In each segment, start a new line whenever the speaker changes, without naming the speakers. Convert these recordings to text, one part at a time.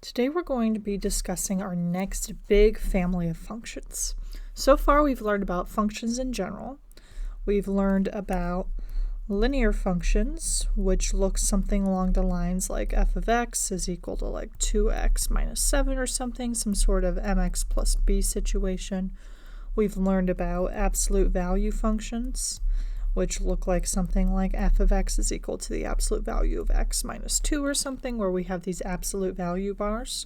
Today we're going to be discussing our next big family of functions. So far we've learned about functions in general. We've learned about linear functions, which looks something along the lines like f of x is equal to like 2x minus 7 or something, some sort of mx plus b situation. We've learned about absolute value functions, which look like something like f of x is equal to the absolute value of x minus 2 or something, where we have these absolute value bars.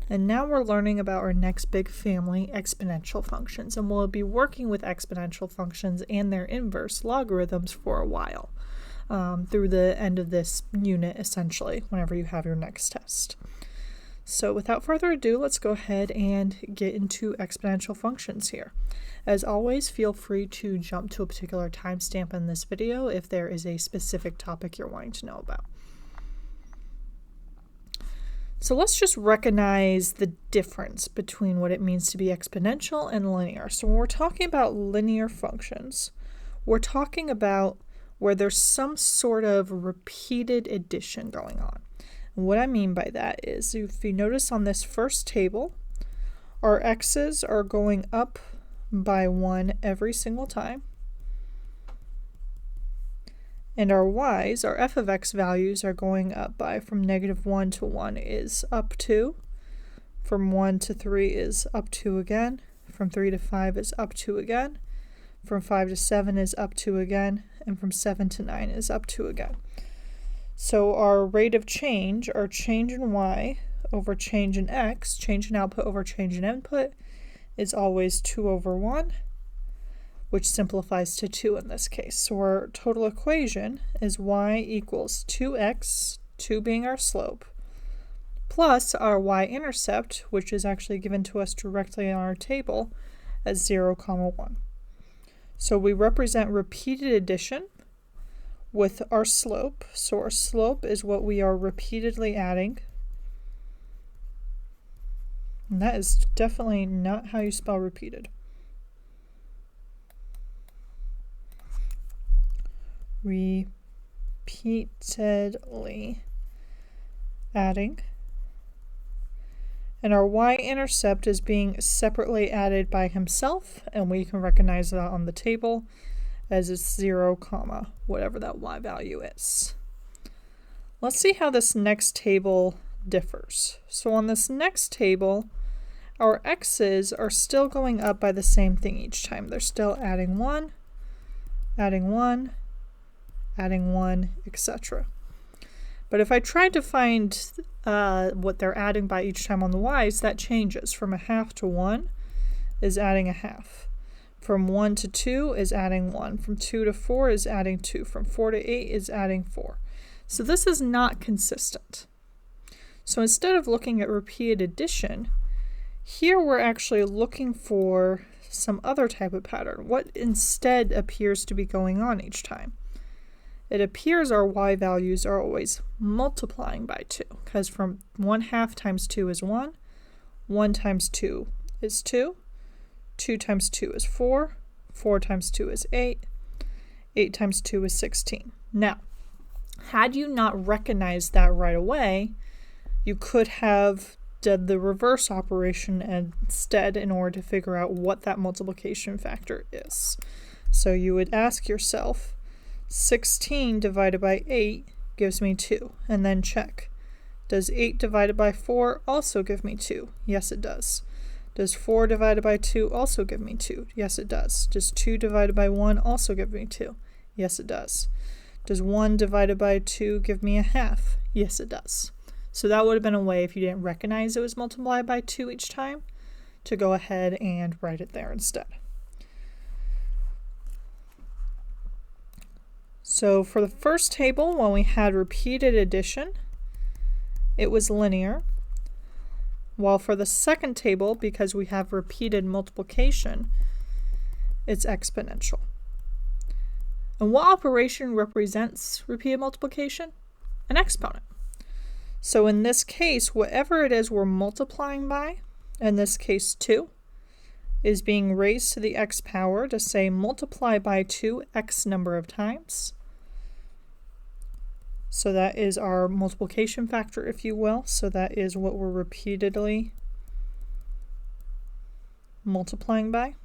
And now we're learning about our next big family, exponential functions, and we'll be working with exponential functions and their inverse logarithms for a while, through the end of this unit, essentially, whenever you have your next test. So without further ado, let's go ahead and get into exponential functions here. As always, feel free to jump to a particular timestamp in this video if there is a specific topic you're wanting to know about. So let's just recognize the difference between what it means to be exponential and linear. So when we're talking about linear functions, we're talking about where there's some sort of repeated addition going on. And what I mean by that is, if you notice on this first table, our x's are going up by 1 every single time, and our y's, our f of x values, are going up by, from -1 to 1 is up 2, from 1 to 3 is up 2 again, from 3 to 5 is up 2 again, from 5 to 7 is up 2 again, and from 7 to 9 is up 2 again. So our rate of change, our change in y over change in x, change in output over change in input, is always 2 over 1, which simplifies to 2 in this case. So our total equation is y equals 2x, 2 being our slope, plus our y-intercept, which is actually given to us directly on our table, as 0, 1. So we represent repeated addition with our slope. So our slope is what we are repeatedly adding. And that is definitely not how you spell repeated. Repeatedly adding. And our y-intercept is being separately added by himself, and we can recognize that on the table as it's 0, whatever that y value is. Let's see how this next table differs. So on this next table, our x's are still going up by the same thing each time. They're still adding 1, adding 1, adding 1, etc. But if I tried to find what they're adding by each time on the y's, that changes. From 1/2 to 1 is adding 1/2. From 1 to 2 is adding 1. From 2 to 4 is adding 2. From 4 to 8 is adding 4. So this is not consistent. So instead of looking at repeated addition, here we're actually looking for some other type of pattern. What instead appears to be going on each time? It appears our y values are always multiplying by 2, because from 1/2 times 2 is 1, 1 times 2 is 2, 2 times 2 is 4, 4 times 2 is 8, 8 times 2 is 16. Now, had you not recognized that right away, you could have done the reverse operation instead in order to figure out what that multiplication factor is. So you would ask yourself, 16 divided by 8 gives me 2, and then check. Does 8 divided by 4 also give me 2? Yes, it does. Does 4 divided by 2 also give me 2? Yes, it does. Does 2 divided by 1 also give me 2? Yes, it does. Does 1 divided by 2 give me 1/2? Yes, it does. So that would have been a way, if you didn't recognize it was multiplied by 2 each time, to go ahead and write it there instead. So for the first table, when we had repeated addition, it was linear. While for the second table, because we have repeated multiplication, it's exponential. And what operation represents repeated multiplication? An exponent. So in this case, whatever it is we're multiplying by, in this case 2, is being raised to the x power to say multiply by 2 x number of times. So that is our multiplication factor, if you will. So that is what we're repeatedly multiplying by.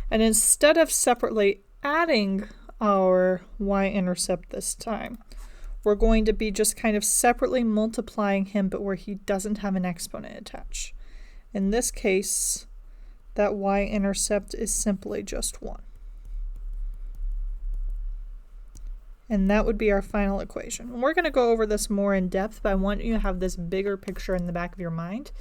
And instead of separately adding our y-intercept this time, we're going to be just kind of separately multiplying him, but where he doesn't have an exponent attached. In this case, that y-intercept is simply just 1. And that would be our final equation. And we're going to go over this more in depth, but I want you to have this bigger picture in the back of your mind,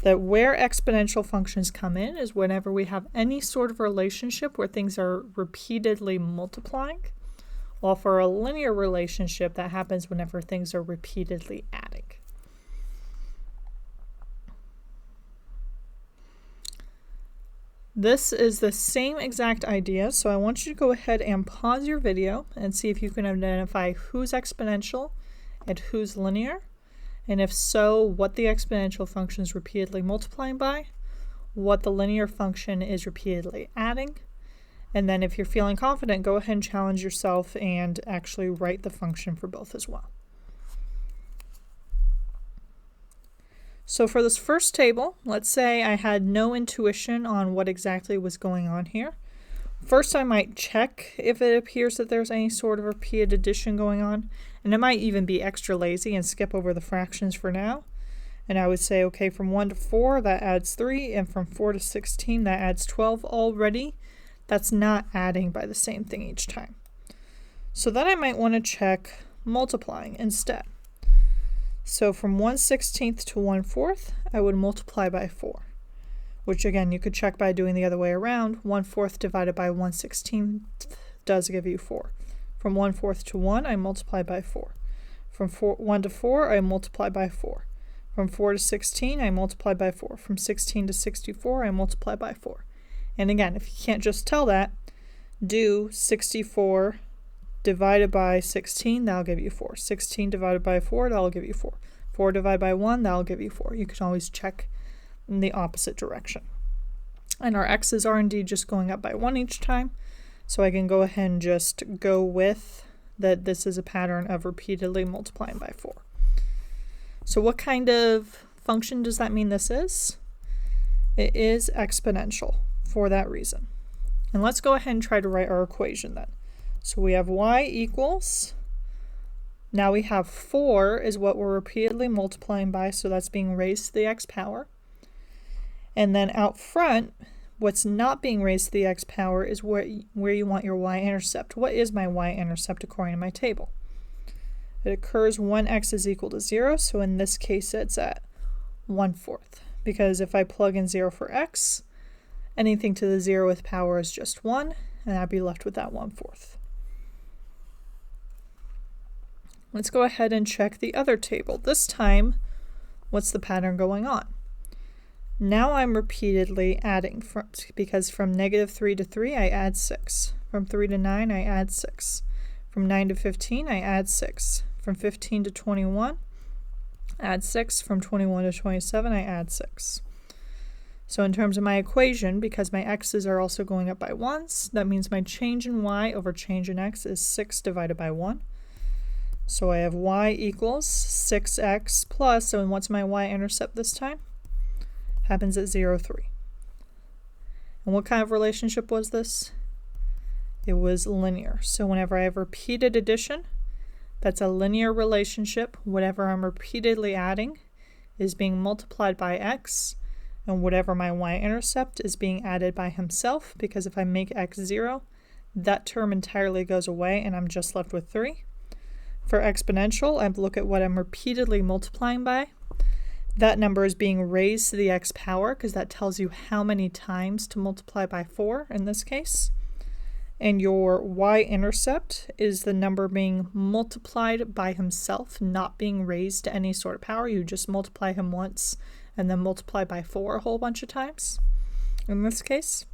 that where exponential functions come in is whenever we have any sort of relationship where things are repeatedly multiplying, while for a linear relationship, that happens whenever things are repeatedly adding. This is the same exact idea, so I want you to go ahead and pause your video and see if you can identify who's exponential and who's linear. And if so, what the exponential function is repeatedly multiplying by, what the linear function is repeatedly adding, and then if you're feeling confident, go ahead and challenge yourself and actually write the function for both as well. So for this first table, let's say I had no intuition on what exactly was going on here. First, I might check if it appears that there's any sort of repeated addition going on, and I might even be extra lazy and skip over the fractions for now. And I would say, okay, from 1 to 4, that adds 3, and from 4 to 16, that adds 12 already. That's not adding by the same thing each time. So then I might want to check multiplying instead. So from 1/16 to 1/4, I would multiply by 4. Which again, you could check by doing the other way around. 1/4 divided by 1/16 does give you 4. From 1/4 to 1, I multiply by 4. From 1 to 4, I multiply by 4. From 4 to 16, I multiply by 4. From 16 to 64, I multiply by 4. And again, if you can't just tell that, do 64 divided by 16, that'll give you 4. 16 divided by 4, that'll give you 4. 4 divided by 1, that'll give you 4. You can always check in the opposite direction. And our x's are indeed just going up by 1 each time, so I can go ahead and just go with that this is a pattern of repeatedly multiplying by 4. So what kind of function does that mean this is? It is exponential for that reason. And let's go ahead and try to write our equation then. So we have y equals, now we have 4 is what we're repeatedly multiplying by, so that's being raised to the x power. And then out front, what's not being raised to the x power is where you want your y-intercept. What is my y-intercept according to my table? It occurs when x is equal to 0, so in this case it's at 1/4. Because if I plug in 0 for x, anything to the 0th power is just 1, and I'd be left with that 1/4. Let's go ahead and check the other table. This time, what's the pattern going on? Now I'm repeatedly adding, because from -3 to 3, I add 6. From 3 to 9, I add 6. From 9 to 15, I add 6. From 15 to 21, add 6. From 21 to 27, I add 6. So in terms of my equation, because my x's are also going up by 1s, that means my change in y over change in x is 6 divided by 1. So I have y equals 6x plus, so what's my y-intercept this time? Happens at 0, 3. And what kind of relationship was this? It was linear. So whenever I have repeated addition, that's a linear relationship. Whatever I'm repeatedly adding is being multiplied by x, and whatever my y-intercept is being added by himself, because if I make x 0, that term entirely goes away and I'm just left with 3. For exponential, I look at what I'm repeatedly multiplying by. That number is being raised to the x power, because that tells you how many times to multiply by 4 in this case. And your y-intercept is the number being multiplied by himself, not being raised to any sort of power. You just multiply him once and then multiply by 4 a whole bunch of times in this case.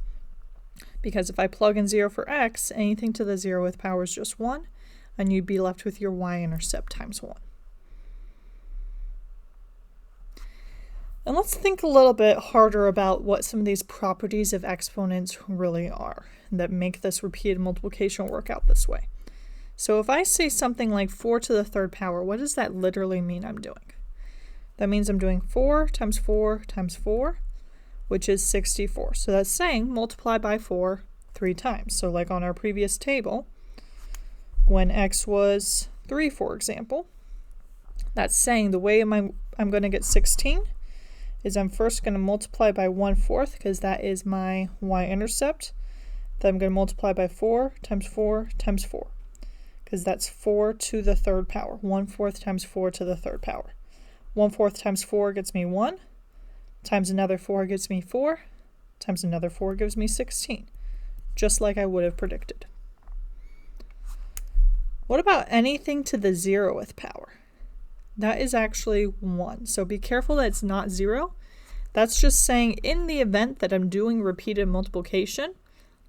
Because if I plug in 0 for x, anything to the 0th power is just 1, and you'd be left with your y-intercept times 1. And let's think a little bit harder about what some of these properties of exponents really are that make this repeated multiplication work out this way. So if I say something like 4 to the third power, what does that literally mean I'm doing? That means I'm doing 4 times 4 times 4, which is 64. So that's saying multiply by 4 3 times. So like on our previous table, when x was 3, for example, that's saying the way I'm going to get 16 is I'm first going to multiply by 1/4 because that is my y-intercept. Then I'm going to multiply by 4 times 4 times 4 because that's 4 to the third power. 1/4 times 4 to the third power. 1/4 times 4 gets me 1, times another 4 gives me 4, times another 4 gives me 16, just like I would have predicted. What about anything to the 0th power? That is actually 1. So be careful that it's not 0. That's just saying in the event that I'm doing repeated multiplication,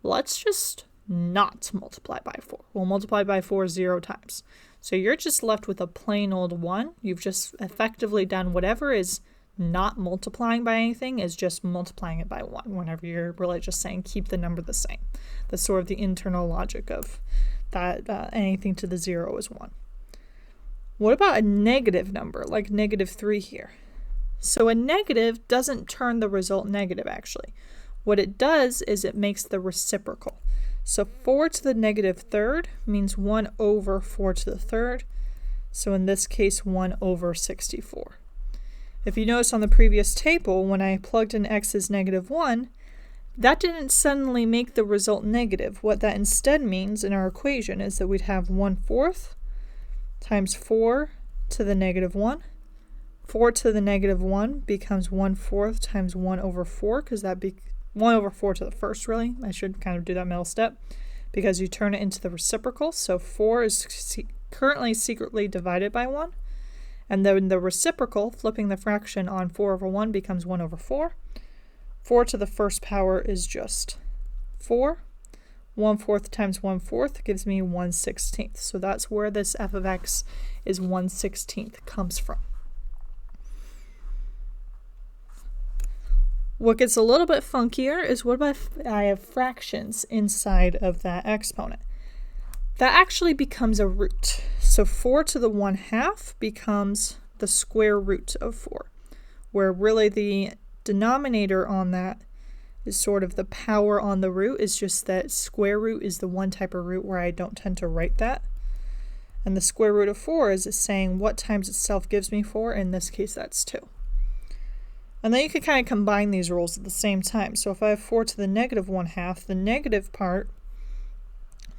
let's just not multiply by 4. We'll multiply by 4 0 times. So you're just left with a plain old 1. You've just effectively done whatever is not multiplying by anything is just multiplying it by 1 whenever you're really just saying keep the number the same. That's sort of the internal logic of that anything to the 0 is 1. What about a negative number, like -3 here? So a negative doesn't turn the result negative, actually. What it does is it makes the reciprocal. So 4 to the -3rd means 1 over 4 to the 3rd. So in this case, 1 over 64. If you notice on the previous table, when I plugged in x as -1, that didn't suddenly make the result negative. What that instead means in our equation is that we'd have 1/4 times 4 to the -1. 4 to the -1 becomes 1/4 times 1 over 4, because that'd be 1 over 4 to the first, really. I should kind of do that middle step, because you turn it into the reciprocal. So 4 is currently secretly divided by 1. And then the reciprocal, flipping the fraction on 4 over 1, becomes 1 over 4. 4 to the first power is just 4. 1/4 times 1/4 gives me 1/16. So that's where this f of x is 1/16 comes from. What gets a little bit funkier is what if I have fractions inside of that exponent? That actually becomes a root. So 4 to the 1/2 becomes the square root of 4, where really the denominator on that is sort of the power on the root. Is just that square root is the one type of root where I don't tend to write that. And the square root of 4 is saying what times itself gives me 4. In this case, that's 2. And then you can kind of combine these rules at the same time. So if I have 4 to the -1/2, the negative part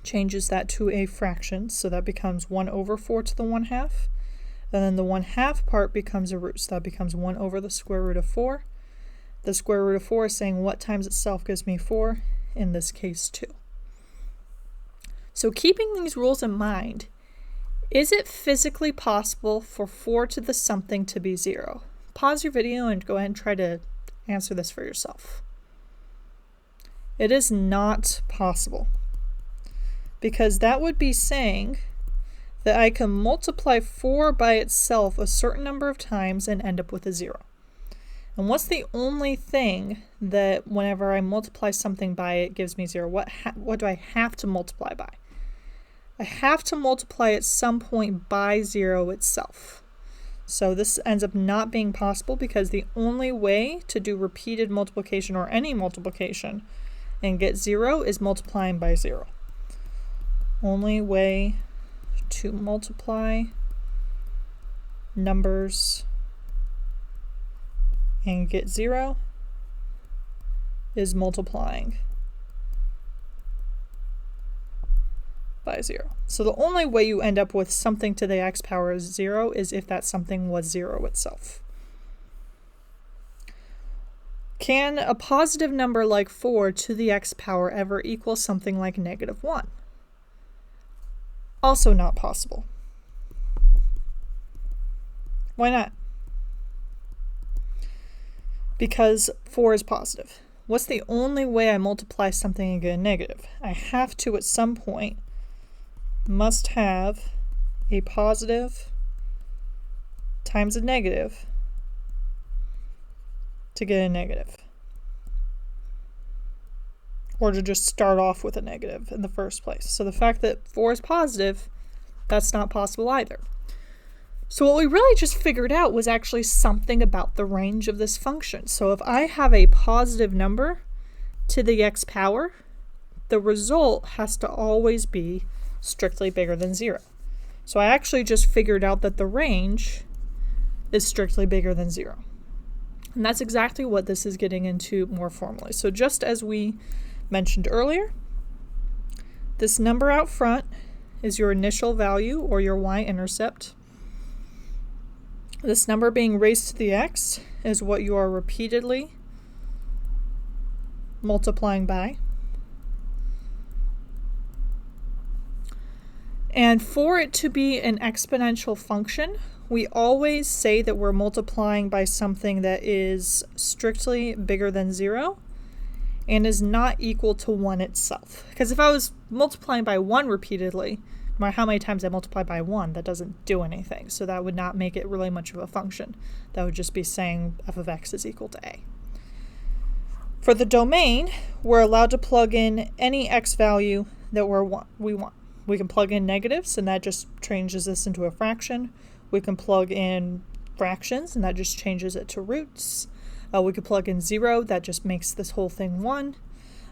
changes that to a fraction. So that becomes 1 over 4 to the 1/2. And then the 1/2 part becomes a root. So that becomes 1 over the square root of 4. The square root of 4 is saying what times itself gives me 4, in this case 2. So keeping these rules in mind, is it physically possible for 4 to the something to be 0? Pause your video and go ahead and try to answer this for yourself. It is not possible, because that would be saying that I can multiply 4 by itself a certain number of times and end up with a 0. And what's the only thing that whenever I multiply something by it gives me 0? What do I have to multiply by? I have to multiply at some point by 0 itself. So this ends up not being possible, because the only way to do repeated multiplication or any multiplication and get 0 is multiplying by 0. Only way to multiply numbers and get 0 is multiplying by 0. So the only way you end up with something to the x power 0 is if that something was 0 itself. Can a positive number like 4 to the x power ever equal something like -1? Also not possible. Why not? Because 4 is positive. What's the only way I multiply something and get a negative? I have to, at some point, must have a positive times a negative to get a negative, or to just start off with a negative in the first place. So the fact that 4 is positive, that's not possible either. So what we really just figured out was actually something about the range of this function. So if I have a positive number to the x power, the result has to always be strictly bigger than 0. So I actually just figured out that the range is strictly bigger than 0. And that's exactly what this is getting into more formally. So just as we mentioned earlier, this number out front is your initial value or your y-intercept. This number being raised to the x is what you are repeatedly multiplying by. And for it to be an exponential function, we always say that we're multiplying by something that is strictly bigger than 0 and is not equal to 1 itself. Because if I was multiplying by 1 repeatedly, no matter how many times I multiply by 1, that doesn't do anything. So that would not make it really much of a function. That would just be saying f of x is equal to a. For the domain, we're allowed to plug in any x value that we want. We can plug in negatives, and that just changes this into a fraction. We can plug in fractions, and that just changes it to roots. We could plug in 0, that just makes this whole thing 1.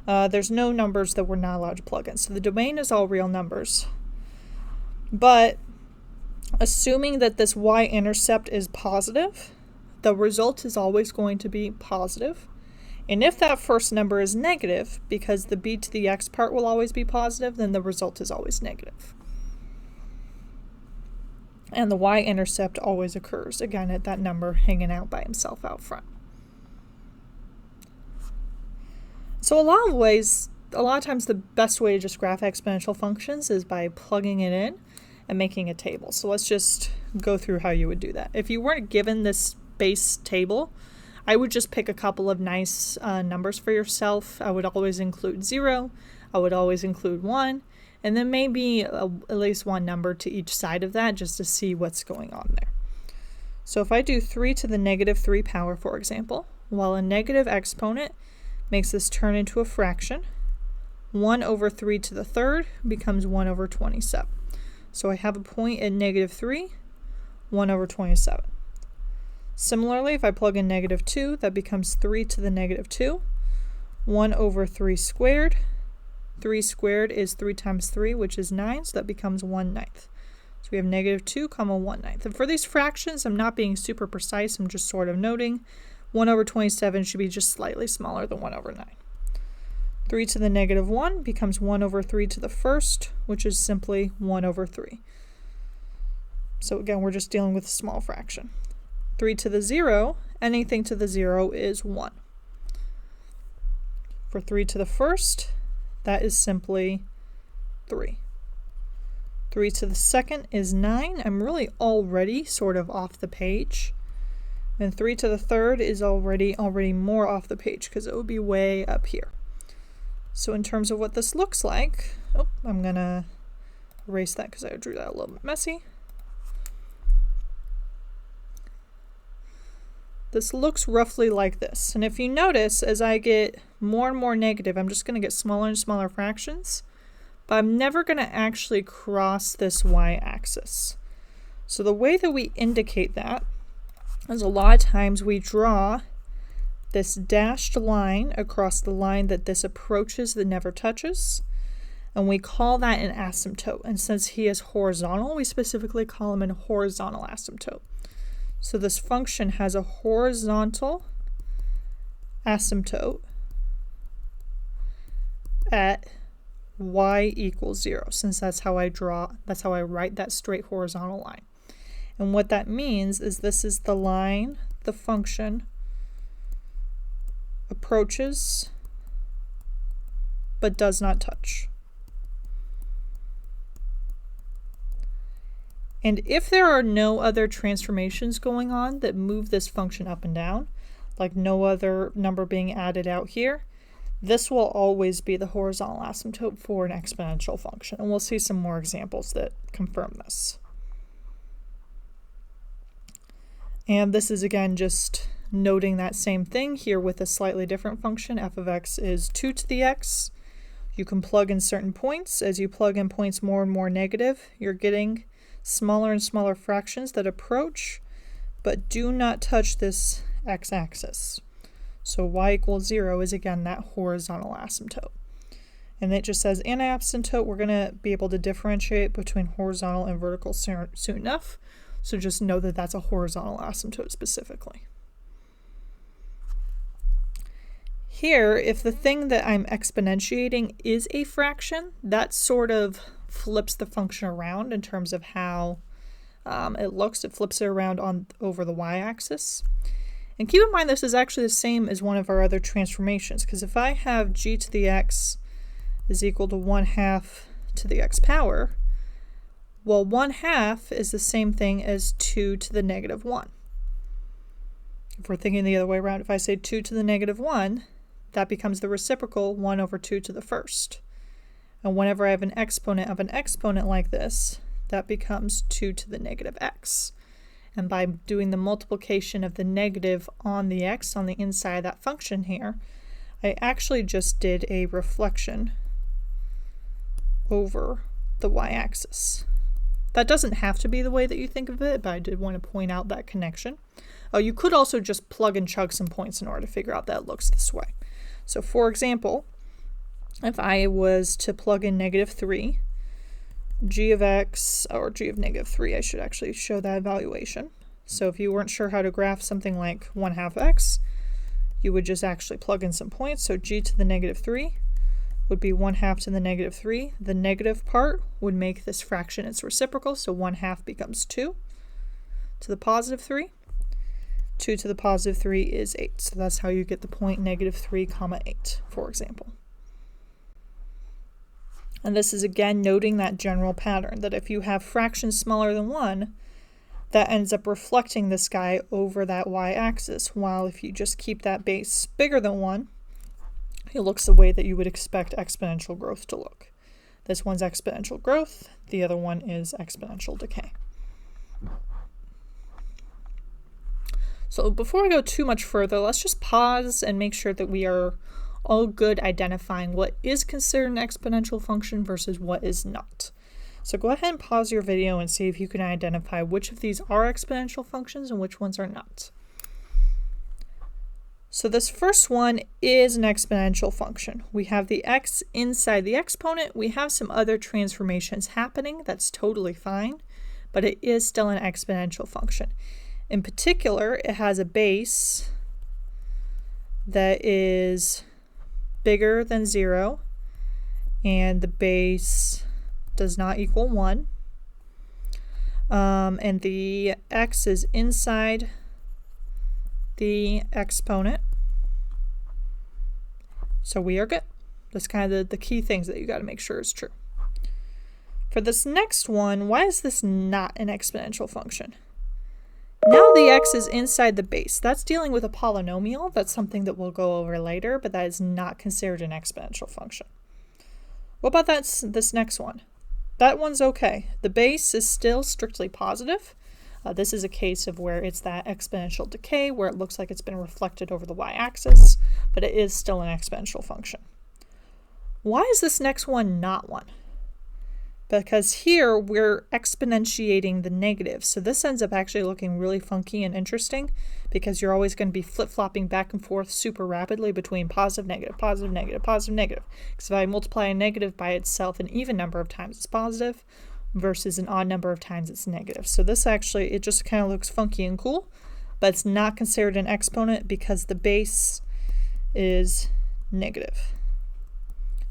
There's no numbers that we're not allowed to plug in. So the domain is all real numbers. But assuming that this y-intercept is positive, the result is always going to be positive. And if that first number is negative, because the b to the x part will always be positive, then the result is always negative. And the y-intercept always occurs, again, at that number hanging out by himself out front. So a lot of times the best way to just graph exponential functions is by plugging it in and making a table. So let's just go through how you would do that. If you weren't given this base table, I would just pick a couple of nice numbers for yourself. I would always include 0, I would always include 1, and then maybe at least one number to each side of that just to see what's going on there. So if I do 3 to the negative 3 power, for example, while a negative exponent makes this turn into a fraction, 1 over 3 to the third becomes 1 over 27. So I have a point at negative 3, 1 over 27. Similarly, if I plug in negative 2, that becomes 3 to the negative 2, 1 over 3 squared. 3 squared is 3 times 3, which is 9, so that becomes 1/9. So we have negative 2, 1/9. And for these fractions, I'm not being super precise, I'm just sort of noting 1 over 27 should be just slightly smaller than 1 over 9. 3 to the negative 1 becomes 1 over 3 to the first, which is simply 1 over 3. So again, we're just dealing with a small fraction. 3 to the 0, anything to the 0 is 1. For 3 to the first, that is simply 3. 3 to the second is 9. I'm really already sort of off the page. And 3 to the third is already more off the page because it would be way up here. So in terms of what this looks like, I'm going to erase that because I drew that a little bit messy. This looks roughly like this. And if you notice, as I get more and more negative, I'm just going to get smaller and smaller fractions. But I'm never going to actually cross this y-axis. So the way that we indicate that is a lot of times we draw this dashed line across the line that this approaches that never touches. And we call that an asymptote. And since he is horizontal, we specifically call him a horizontal asymptote. So this function has a horizontal asymptote at y equals 0, since that's how I write that straight horizontal line. And what that means is this is the line the function approaches but does not touch. And if there are no other transformations going on that move this function up and down, like no other number being added out here, this will always be the horizontal asymptote for an exponential function. And we'll see some more examples that confirm this. And this is again just Noting that same thing here with a slightly different function, f of x is 2 to the x. You can plug in certain points. As you plug in points more and more negative, you're getting smaller and smaller fractions that approach, but do not touch this x-axis. So y equals 0 is again that horizontal asymptote. And it just says in asymptote, we're going to be able to differentiate between horizontal and vertical soon enough. So just know that that's a horizontal asymptote specifically. Here, if the thing that I'm exponentiating is a fraction, that sort of flips the function around in terms of how it looks. It flips it around over the y-axis. And keep in mind this is actually the same as one of our other transformations, because if I have g to the x is equal to 1/2 to the x power, well, 1/2 is the same thing as 2 to the negative 1. If we're thinking the other way around, if I say 2 to the negative 1, that becomes the reciprocal 1 over 2 to the first. And whenever I have an exponent of an exponent like this, that becomes 2 to the negative x. And by doing the multiplication of the negative on the x on the inside of that function here, I actually just did a reflection over the y-axis. That doesn't have to be the way that you think of it, but I did want to point out that connection. Oh, you could also just plug and chug some points in order to figure out that it looks this way. So for example, if I was to plug in -3, g of x, or g of -3, I should actually show that evaluation. So if you weren't sure how to graph something like 1/2 x, you would just actually plug in some points. So g to the -3 would be 1/2 to the -3. The negative part would make this fraction its reciprocal, so 1/2 becomes 2 to the +3. 2 to the +3 is 8. So that's how you get the point -3, 8, for example. And this is again noting that general pattern, that if you have fractions smaller than 1, that ends up reflecting this guy over that y-axis, while if you just keep that base bigger than 1, it looks the way that you would expect exponential growth to look. This one's exponential growth, the other one is exponential decay. So before we go too much further, let's just pause and make sure that we are all good identifying what is considered an exponential function versus what is not. So go ahead and pause your video and see if you can identify which of these are exponential functions and which ones are not. So this first one is an exponential function. We have the x inside the exponent. We have some other transformations happening. That's totally fine, but it is still an exponential function. In particular, it has a base that is bigger than 0, and the base does not equal 1. And the x is inside the exponent. So we are good. That's kind of the key things that you got to make sure is true. For this next one, why is this not an exponential function? Now the x is inside the base. That's dealing with a polynomial. That's something that we'll go over later, but that is not considered an exponential function. What about this next one? That one's okay. The base is still strictly positive. This is a case of where it's that exponential decay, where it looks like it's been reflected over the y-axis, but it is still an exponential function. Why is this next one not one? Because here we're exponentiating the negative. So this ends up actually looking really funky and interesting, because you're always going to be flip-flopping back and forth super rapidly between positive, negative, positive, negative, positive, negative. Because if I multiply a negative by itself an even number of times, it's positive, versus an odd number of times it's negative. So this actually, it just kind of looks funky and cool, but it's not considered an exponent because the base is negative.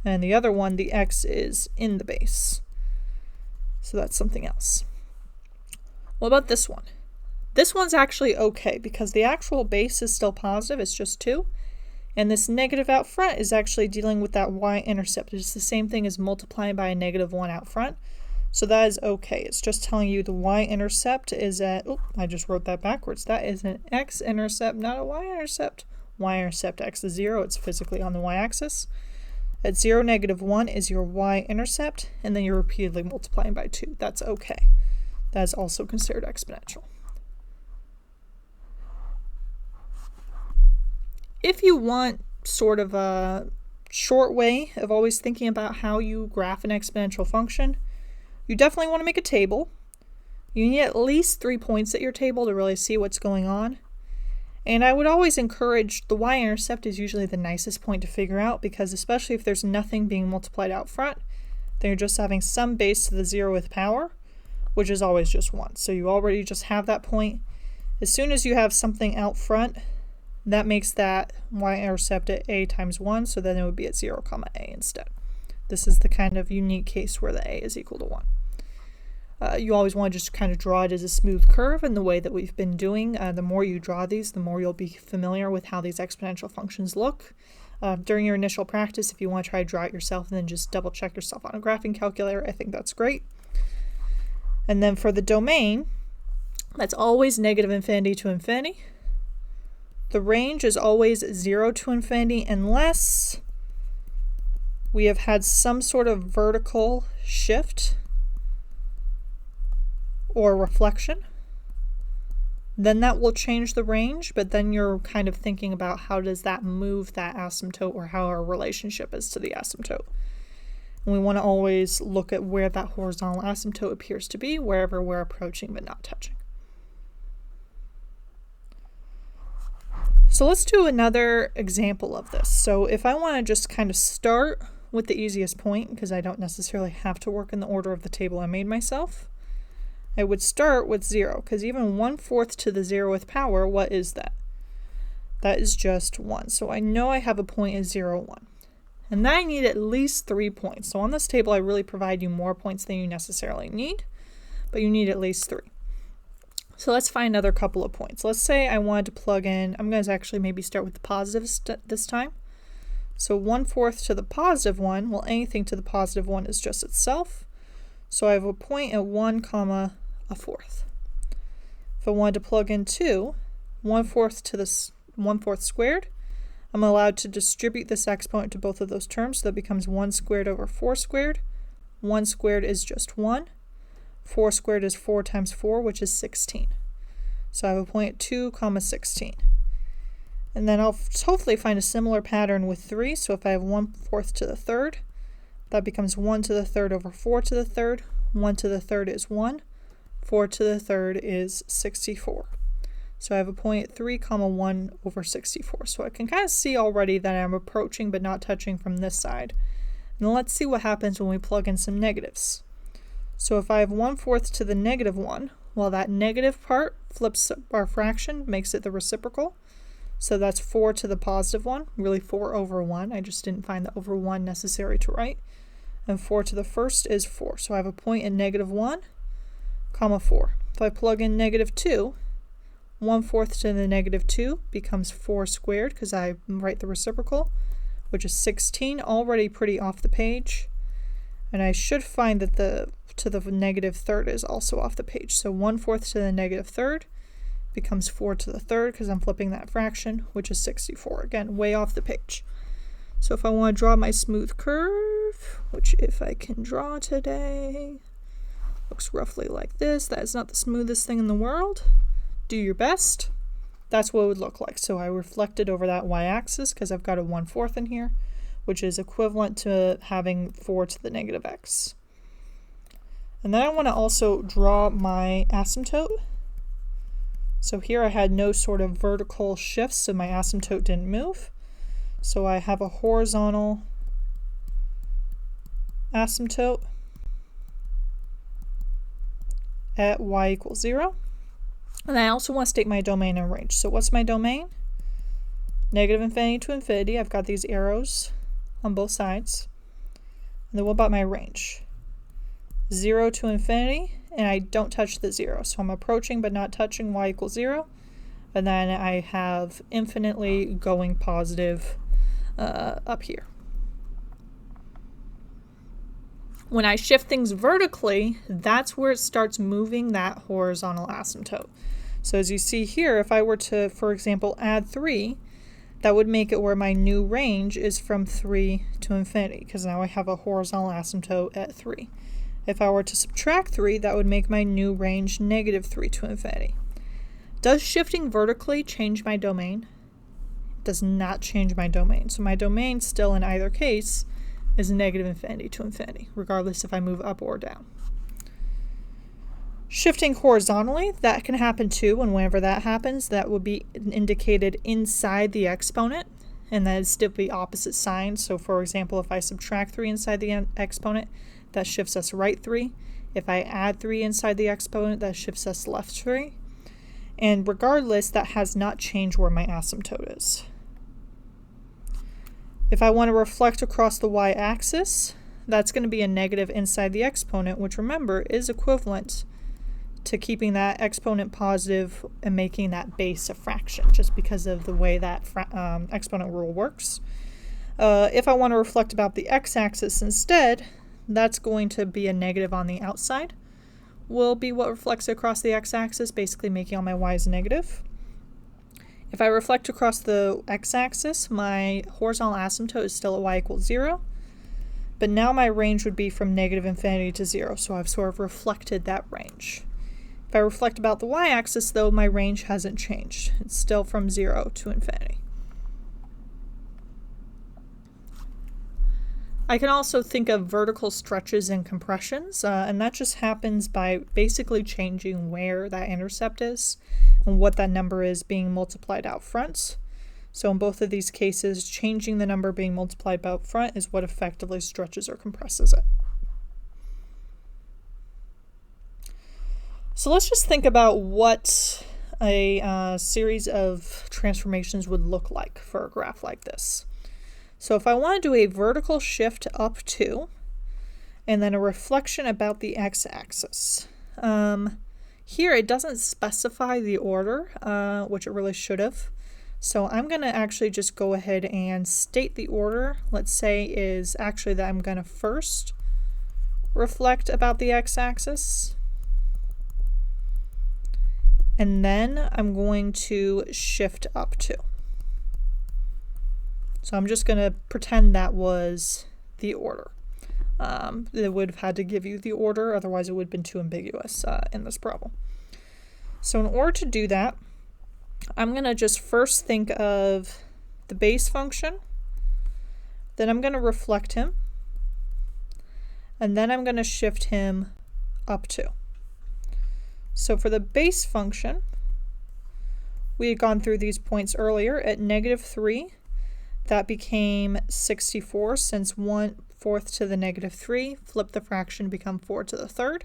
And the other one, the x is in the base. So that's something else. What about this one? This one's actually okay because the actual base is still positive, it's just 2. And this negative out front is actually dealing with that y-intercept. It's the same thing as multiplying by a -1 out front. So that is okay. It's just telling you the y-intercept is at, oh, I just wrote that backwards. That is an x-intercept, not a y-intercept. Y-intercept x is 0. It's physically on the y-axis. At 0, -1 is your y-intercept, and then you're repeatedly multiplying by 2. That's okay. That is also considered exponential. if you want sort of a short way of always thinking about how you graph an exponential function, you definitely want to make a table. You need at least 3 points at your table to really see what's going on. And I would always encourage, the y-intercept is usually the nicest point to figure out, because especially if there's nothing being multiplied out front, then you're just having some base to the 0th power, which is always just 1. So you already just have that point. As soon as you have something out front, that makes that y-intercept at a times 1, so then it would be at 0, a instead. This is the kind of unique case where the a is equal to 1. You always want to just kind of draw it as a smooth curve in the way that we've been doing. The more you draw these, the more you'll be familiar with how these exponential functions look. During your initial practice, if you want to try to draw it yourself and then just double check yourself on a graphing calculator, I think that's great. And then for the domain, that's always negative infinity to infinity. The range is always 0 to infinity unless we have had some sort of vertical shift or reflection. Then that will change the range, but then you're kind of thinking about how does that move that asymptote, or how our relationship is to the asymptote. And we want to always look at where that horizontal asymptote appears to be, wherever we're approaching but not touching. So let's do another example of this. So if I want to just kind of start with the easiest point, because I don't necessarily have to work in the order of the table I made myself, I would start with 0, because even 1/4 to the 0th power, what is that? That is just 1. So I know I have a point at 0, 1. And then I need at least 3 points. So on this table, I really provide you more points than you necessarily need, but you need at least 3. So let's find another couple of points. Let's say I wanted to plug in, I'm going to actually maybe start with the positives this time. So 1/4 to the positive 1, well, anything to the positive 1 is just itself. So I have a point at 1, 1/4. If I wanted to plug in 2, 1/4 to this 1/4 squared, I'm allowed to distribute this exponent to both of those terms, so that becomes 1 squared over 4 squared. 1 squared is just 1. 4 squared is 4 times 4, which is 16. So I have a point at 2, 16. And then I'll hopefully find a similar pattern with 3. So if I have 1/4 to the 3rd, that becomes 1 to the 3rd over 4 to the 3rd. 1 to the 3rd is 1. 4 to the 3rd is 64. So I have a point at 3, 1 over 64. So I can kind of see already that I'm approaching but not touching from this side. And let's see what happens when we plug in some negatives. So if I have 1/4 to the negative 1, well, that negative part flips our fraction, makes it the reciprocal. So that's 4 to the positive 1, really 4 over 1. I just didn't find the over 1 necessary to write. And 4 to the first is 4. So I have a point at negative 1, 4. If I plug in negative 2, 1/4 to the negative 2 becomes 4 squared, because I write the reciprocal, which is 16, already pretty off the page. And I should find that the to the negative 3rd is also off the page. So 1/4 to the negative 3rd becomes 4 to the 3rd, because I'm flipping that fraction, which is 64. Again, way off the page. So if I want to draw my smooth curve, which if I can draw today, looks roughly like this. That is not the smoothest thing in the world. Do your best. That's what it would look like. So I reflected over that y-axis because I've got a 1/4 in here, which is equivalent to having 4 to the negative x. And then I want to also draw my asymptote. So here I had no sort of vertical shifts, so my asymptote didn't move. So I have a horizontal asymptote at y equals 0. And I also want to state my domain and range. So what's my domain? Negative infinity to infinity. I've got these arrows on both sides. And then what about my range? 0 to infinity, and I don't touch the 0. So I'm approaching but not touching y equals 0. And then I have infinitely going positive up here. When I shift things vertically, that's where it starts moving that horizontal asymptote. So as you see here, if I were to, for example, add 3, that would make it where my new range is from 3 to infinity, because now I have a horizontal asymptote at 3. If I were to subtract 3, that would make my new range negative 3 to infinity. Does shifting vertically change my domain? does not change my domain. So my domain still in either case is negative infinity to infinity, regardless if I move up or down. Shifting horizontally, that can happen too, and whenever that happens, that would be indicated inside the exponent, and that is still the opposite sign. So for example, if I subtract 3 inside the exponent, that shifts us right 3. If I add 3 inside the exponent, that shifts us left 3. And regardless, that has not changed where my asymptote is. If I want to reflect across the y-axis, that's going to be a negative inside the exponent, which remember is equivalent to keeping that exponent positive and making that base a fraction, just because of the way that exponent rule works. If I want to reflect about the x-axis instead, that's going to be a negative on the outside, will be what reflects across the x-axis, basically making all my y's negative. If I reflect across the x-axis, my horizontal asymptote is still at y equals 0, but now my range would be from negative infinity to 0, so I've sort of reflected that range. If I reflect about the y-axis, though, my range hasn't changed. It's still from 0 to infinity. I can also think of vertical stretches and compressions, and that just happens by basically changing where that intercept is and what that number is being multiplied out front. So in both of these cases, changing the number being multiplied out front is what effectively stretches or compresses it. So let's just think about what a series of transformations would look like for a graph like this. So if I want to do a vertical shift up 2, and then a reflection about the x-axis. Here it doesn't specify the order, which it really should have. So I'm going to actually just go ahead and state the order. Let's say is actually that I'm going to first reflect about the x-axis, and then I'm going to shift up 2. So I'm just going to pretend that was the order. They would have had to give you the order, otherwise it would have been too ambiguous in this problem. So in order to do that, I'm going to just first think of the base function, then I'm going to reflect him, and then I'm going to shift him up 2. So for the base function, we had gone through these points earlier. At negative 3, that became 64, since 1/4 to the negative 3, flip the fraction to become 4 to the 3rd,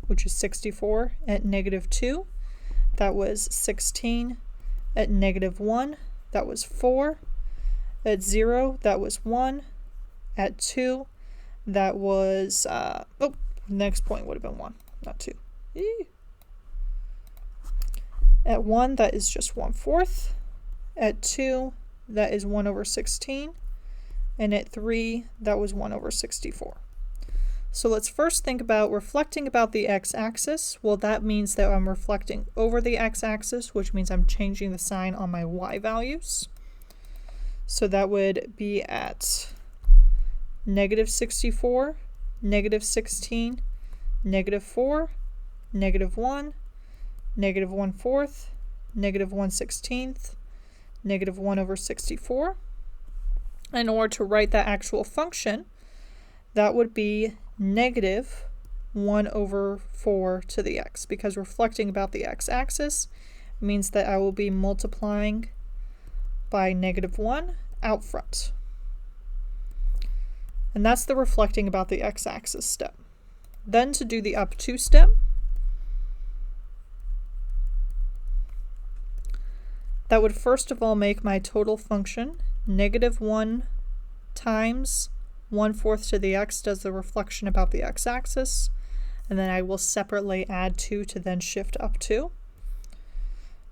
which is 64. At negative 2, that was 16. At negative 1, that was 4. At 0, that was 1. At 2, that was, next point would have been 1, not 2. At 1, that is just 1/4. At 2, that is 1 over 16. And at 3, that was 1 over 64. So let's first think about reflecting about the x-axis. Well, that means that I'm reflecting over the x-axis, which means I'm changing the sign on my y values. So that would be at negative 64, negative 16, negative 4, negative 1, negative 1/4, negative 1/16, negative 1 over 64. In order to write that actual function, that would be negative 1 over 4 to the x, because reflecting about the x-axis means that I will be multiplying by negative 1 out front. And that's the reflecting about the x-axis step. Then to do the up 2 step, that would first of all make my total function negative 1 times 1/4 to the x does the reflection about the x-axis, and then I will separately add 2 to then shift up 2.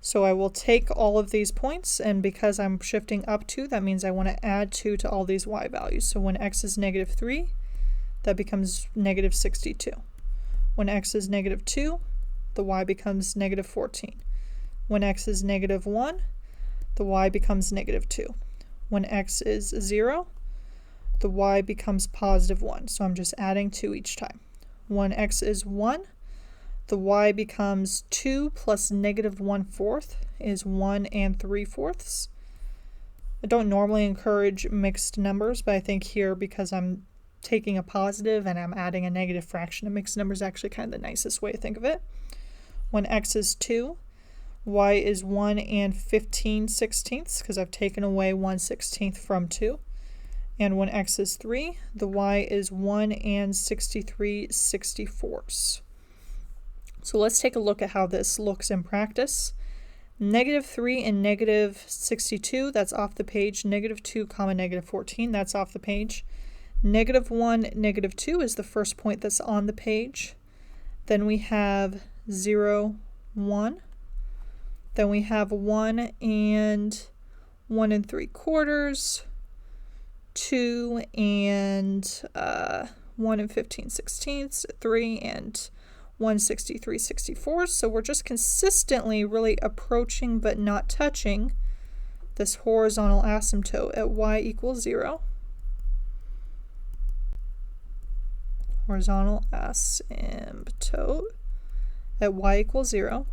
So I will take all of these points, and because I'm shifting up 2, that means I want to add 2 to all these y values. So when x is negative 3, that becomes negative 62. When x is negative 2, the y becomes negative 14. When x is negative 1, the y becomes negative 2. When x is 0, the y becomes positive 1. So I'm just adding 2 each time. When x is 1, the y becomes 2 plus negative 1/4 is 1 3/4. I don't normally encourage mixed numbers, but I think here, because I'm taking a positive and I'm adding a negative fraction, a mixed number is actually kind of the nicest way to think of it. When x is 2, y is 1 and 15/16, because I've taken away 1/16 from 2. And when x is 3, the y is 1 and 63/64. So let's take a look at how this looks in practice. -3 and -62, that's off the page. -2, -14, that's off the page. -1, -2 is the first point that's on the page. Then we have 0, 1. Then we have 1 and 1 3/4, 2 and 1 and 15/16, 3 and 163/64. So we're just consistently really approaching but not touching this horizontal asymptote at y equals 0. Horizontal asymptote at y equals 0.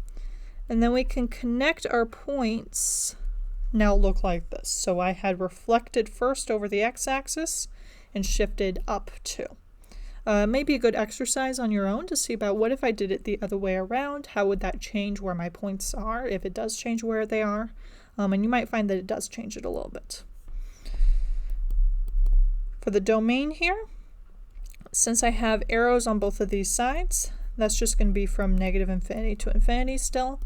And then we can connect our points now look like this. So I had reflected first over the x-axis and shifted up 2. Maybe a good exercise on your own to see about what if I did it the other way around, how would that change where my points are, if it does change where they are, and you might find that it does change it a little bit. For the domain here, since I have arrows on both of these sides, that's just going to be from -infinity to infinity still.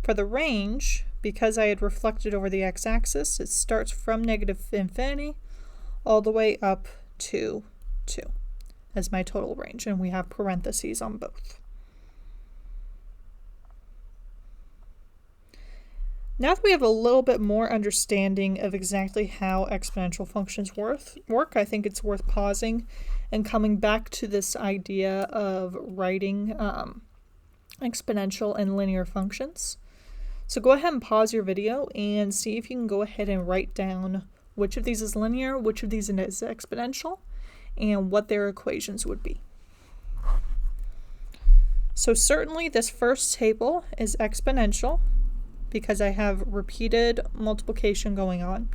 For the range, because I had reflected over the x-axis, it starts from -infinity all the way up to 2 as my total range, and we have parentheses on both. Now that we have a little bit more understanding of exactly how exponential functions work, I think it's worth pausing and coming back to this idea of writing exponential and linear functions. So go ahead and pause your video and see if you can go ahead and write down which of these is linear, which of these is exponential, and what their equations would be. So certainly this first table is exponential because I have repeated multiplication going on,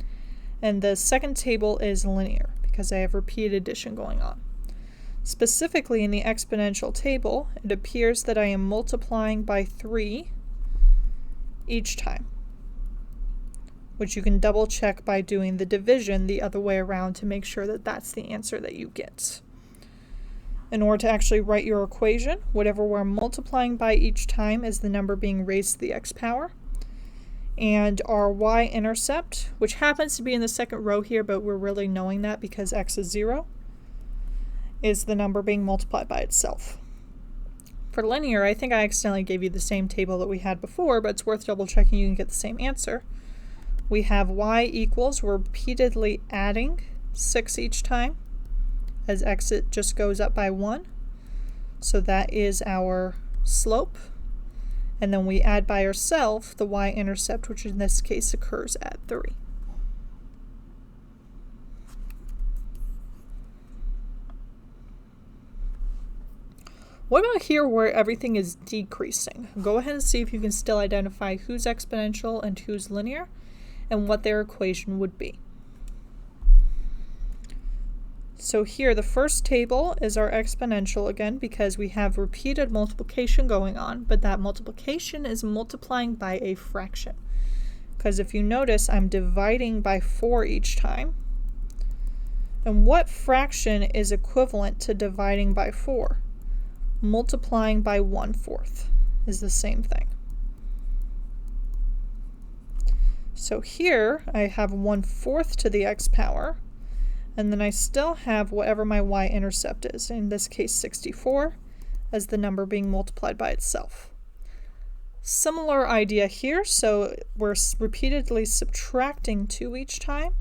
and the second table is linear because I have repeated addition going on. Specifically in the exponential table, it appears that I am multiplying by 3 each time, which you can double check by doing the division the other way around to make sure that that's the answer that you get. In order to actually write your equation, whatever we're multiplying by each time is the number being raised to the x power. And our y-intercept, which happens to be in the second row here, but we're really knowing that because x is 0, is the number being multiplied by itself. For linear, I think I accidentally gave you the same table that we had before, but it's worth double checking you can get the same answer. We have y equals, we're repeatedly adding 6 each time, as x it just goes up by 1. So that is our slope. And then we add by ourselves the y-intercept, which in this case occurs at 3. What about here where everything is decreasing? Go ahead and see if you can still identify who's exponential and who's linear and what their equation would be. So here the first table is our exponential again because we have repeated multiplication going on, but that multiplication is multiplying by a fraction. Because if you notice, I'm dividing by 4 each time. And what fraction is equivalent to dividing by 4? Multiplying by 1/4 is the same thing. So here I have 1/4 to the x power, and then I still have whatever my y-intercept is, in this case 64, as the number being multiplied by itself. Similar idea here, so we're repeatedly subtracting 2 each time,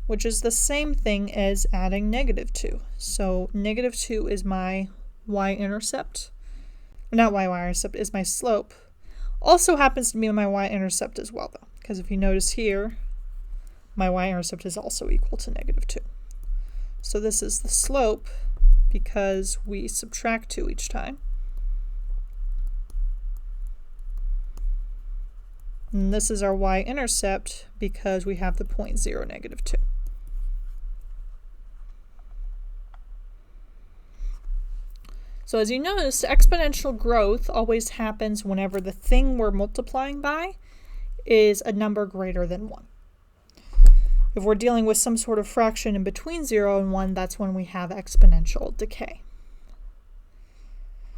which is the same thing as adding -2. So -2 is my y-intercept. Not y-intercept, is my slope. Also happens to be my y-intercept as well, though, because if you notice here, my y-intercept is also equal to -2. So this is the slope because we subtract 2 each time. And this is our y-intercept because we have the point 0, -2. So as you notice, exponential growth always happens whenever the thing we're multiplying by is a number greater than 1. If we're dealing with some sort of fraction in between 0 and 1, that's when we have exponential decay.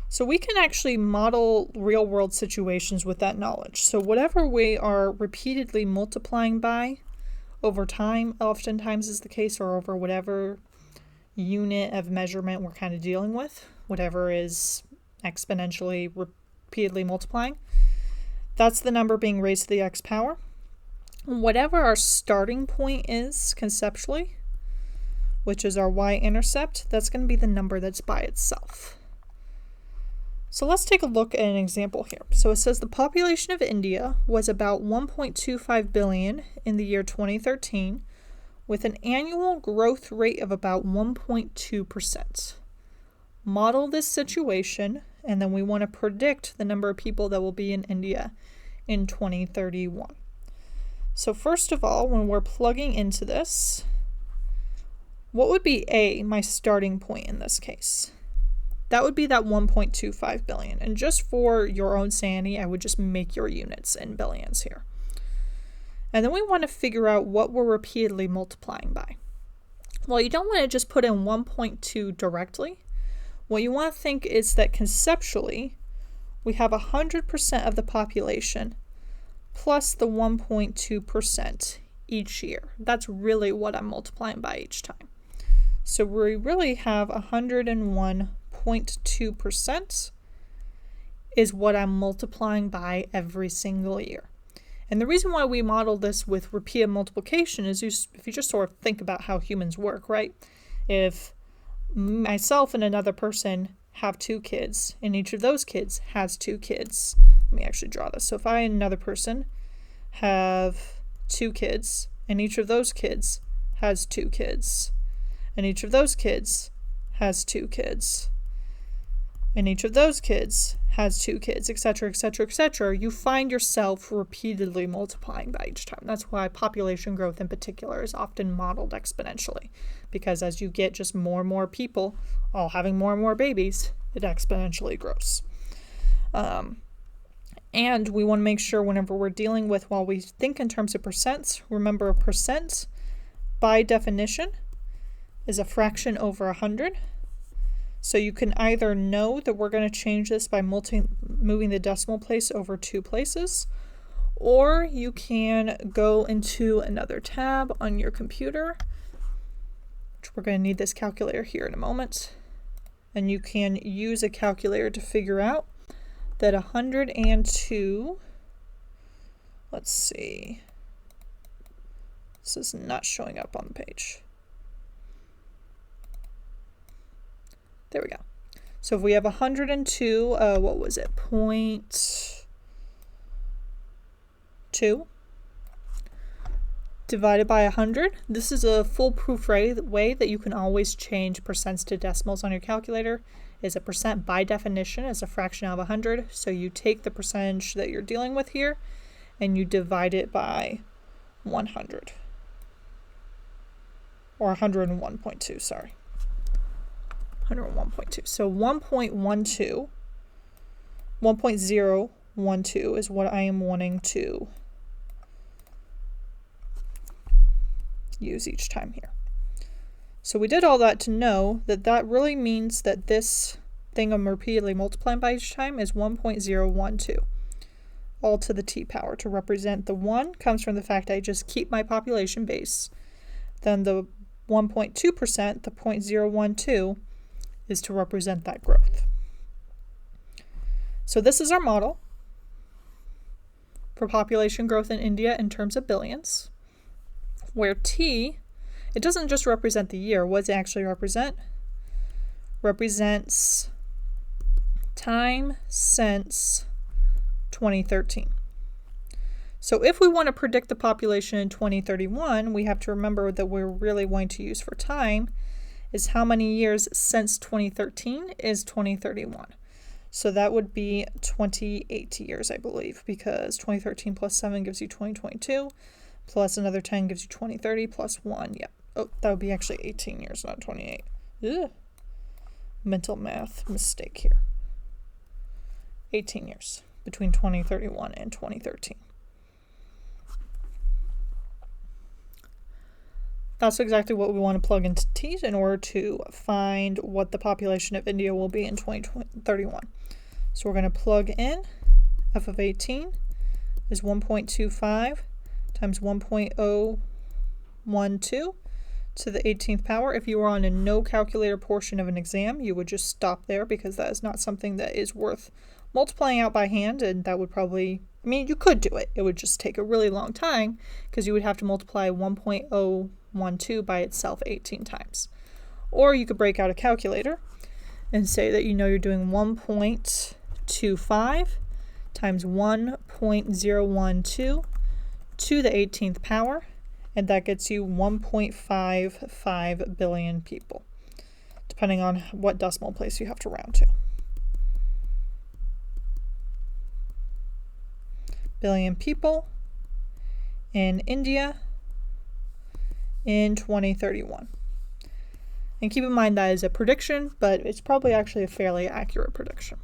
So we can actually model real-world situations with that knowledge. So whatever we are repeatedly multiplying by over time, oftentimes is the case, or over whatever unit of measurement we're kind of dealing with, whatever is exponentially repeatedly multiplying, that's the number being raised to the x power. Whatever our starting point is conceptually, which is our y-intercept, that's going to be the number that's by itself. So let's take a look at an example here. So it says the population of India was about 1.25 billion in the year 2013, with an annual growth rate of about 1.2%. Model this situation, and then we want to predict the number of people that will be in India in 2031. So first of all, when we're plugging into this, what would be my starting point in this case? That would be that 1.25 billion. And just for your own sanity, I would just make your units in billions here. And then we want to figure out what we're repeatedly multiplying by. Well, you don't want to just put in 1.2 directly. What you want to think is that conceptually, we have 100% of the population plus the 1.2% each year. That's really what I'm multiplying by each time. So we really have 101.2% is what I'm multiplying by every single year. And the reason why we model this with repeated multiplication is if you just sort of think about how humans work, right? If myself and another person have 2 kids, and each of those kids has 2 kids. Let me actually draw this. So if I and another person have 2 kids, and each of those kids has 2 kids, and each of those kids has 2 kids, and each of those kids has 2 kids, etc., etc., etc., you find yourself repeatedly multiplying by each time. That's why population growth in particular is often modeled exponentially, because as you get just more and more people all having more and more babies, it exponentially grows. And we want to make sure whenever we're dealing with, while we think in terms of percents, remember a percent by definition is a fraction over 100. So you can either know that we're going to change this by moving the decimal place over 2 places, or you can go into another tab on your computer, which we're going to need this calculator here in a moment, and you can use a calculator to figure out that 102, let's see, this is not showing up on the page. There we go. So if we have 102, what was it, 0.2 divided by 100. This is a foolproof way that you can always change percents to decimals on your calculator. Is a percent by definition is a fraction out of 100. So you take the percentage that you're dealing with here and you divide it by 100. Or 101.2, sorry. 101.2. So 1.012 is what I am wanting to use each time here. So we did all that to know that that really means that this thing I'm repeatedly multiplying by each time is 1.012, all to the t power. To represent the 1 comes from the fact I just keep my population base. Then the 1.2%, the 0.012, is to represent that growth. So this is our model for population growth in India in terms of billions, where t, it doesn't just represent the year. What does it actually represent? Represents time since 2013. So if we want to predict the population in 2031, we have to remember that we're really going to use for time is how many years since 2013 is 2031. So that would be 28 years, I believe, because 2013 plus 7 gives you 2022, plus another 10 gives you 2030, plus 1. Yep. Oh, that would be actually 18 years, not 28. Ugh. Mental math mistake here. 18 years between 2031 and 2013. That's exactly what we want to plug into t in order to find what the population of India will be in 2031. So we're going to plug in f of 18 is 1.25 times 1.012 to the 18th power. If you were on a no calculator portion of an exam, you would just stop there because that is not something that is worth multiplying out by hand, and that would probably, I mean, you could do it. It would just take a really long time because you would have to multiply 1.012 by itself 18 times. Or you could break out a calculator and say that you know you're doing 1.25 times 1.012 to the 18th power, and that gets you 1.55 billion people, depending on what decimal place you have to round to. Billion people in India in 2031. And keep in mind that is a prediction, but it's probably actually a fairly accurate prediction.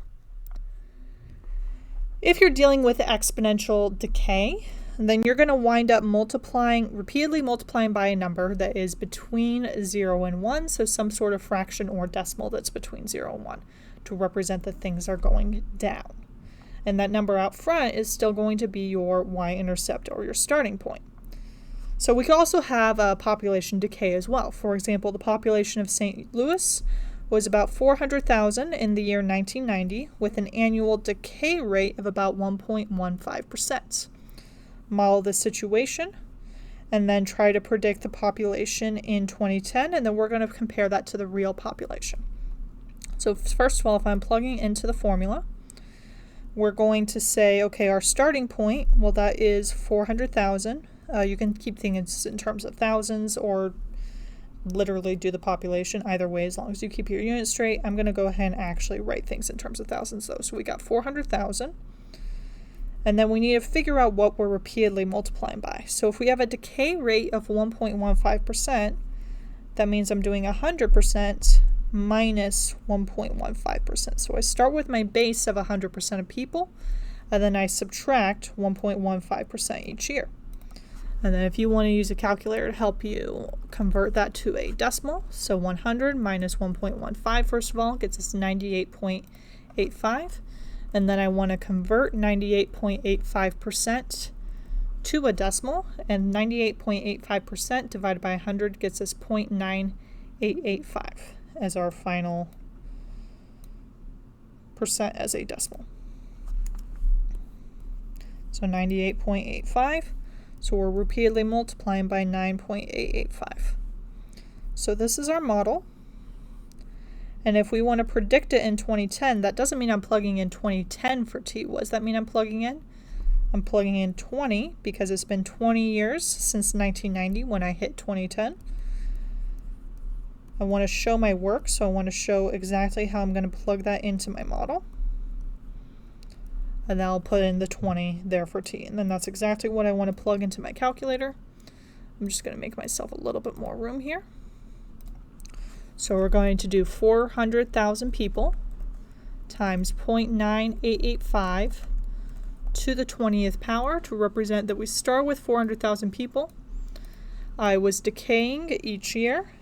If you're dealing with exponential decay, then you're going to wind up repeatedly multiplying by a number that is between 0 and 1, so some sort of fraction or decimal that's between 0 and 1 to represent that things are going down. And that number out front is still going to be your y-intercept or your starting point. So we could also have a population decay as well. For example, the population of St. Louis was about 400,000 in the year 1990 with an annual decay rate of about 1.15%. Model the situation and then try to predict the population in 2010, and then we're going to compare that to the real population. So first of all, if I'm plugging into the formula, we're going to say, okay, our starting point, well, that is 400,000. You can keep things in terms of thousands or literally do the population either way as long as you keep your units straight. I'm going to go ahead and actually write things in terms of thousands though. So we got 400,000. And then we need to figure out what we're repeatedly multiplying by. So if we have a decay rate of 1.15%, that means I'm doing 100% minus 1.15%. So I start with my base of 100% of people, and then I subtract 1.15% each year. And then if you want to use a calculator to help you convert that to a decimal, so 100 minus 1.15 first of all gets us 98.85. And then I want to convert 98.85% to a decimal, and 98.85% divided by 100 gets us 0.9885 as our final percent as a decimal. So 98.85. So we're repeatedly multiplying by 9.885. So this is our model. And if we want to predict it in 2010, that doesn't mean I'm plugging in 2010 for t. What does that mean I'm plugging in? I'm plugging in 20 because it's been 20 years since 1990 when I hit 2010. I want to show my work, so I want to show exactly how I'm going to plug that into my model. And then I'll put in the 20 there for t. And then that's exactly what I want to plug into my calculator. I'm just going to make myself a little bit more room here. So we're going to do 400,000 people times 0.9885 to the 20th power to represent that we start with 400,000 people. I was decaying each year.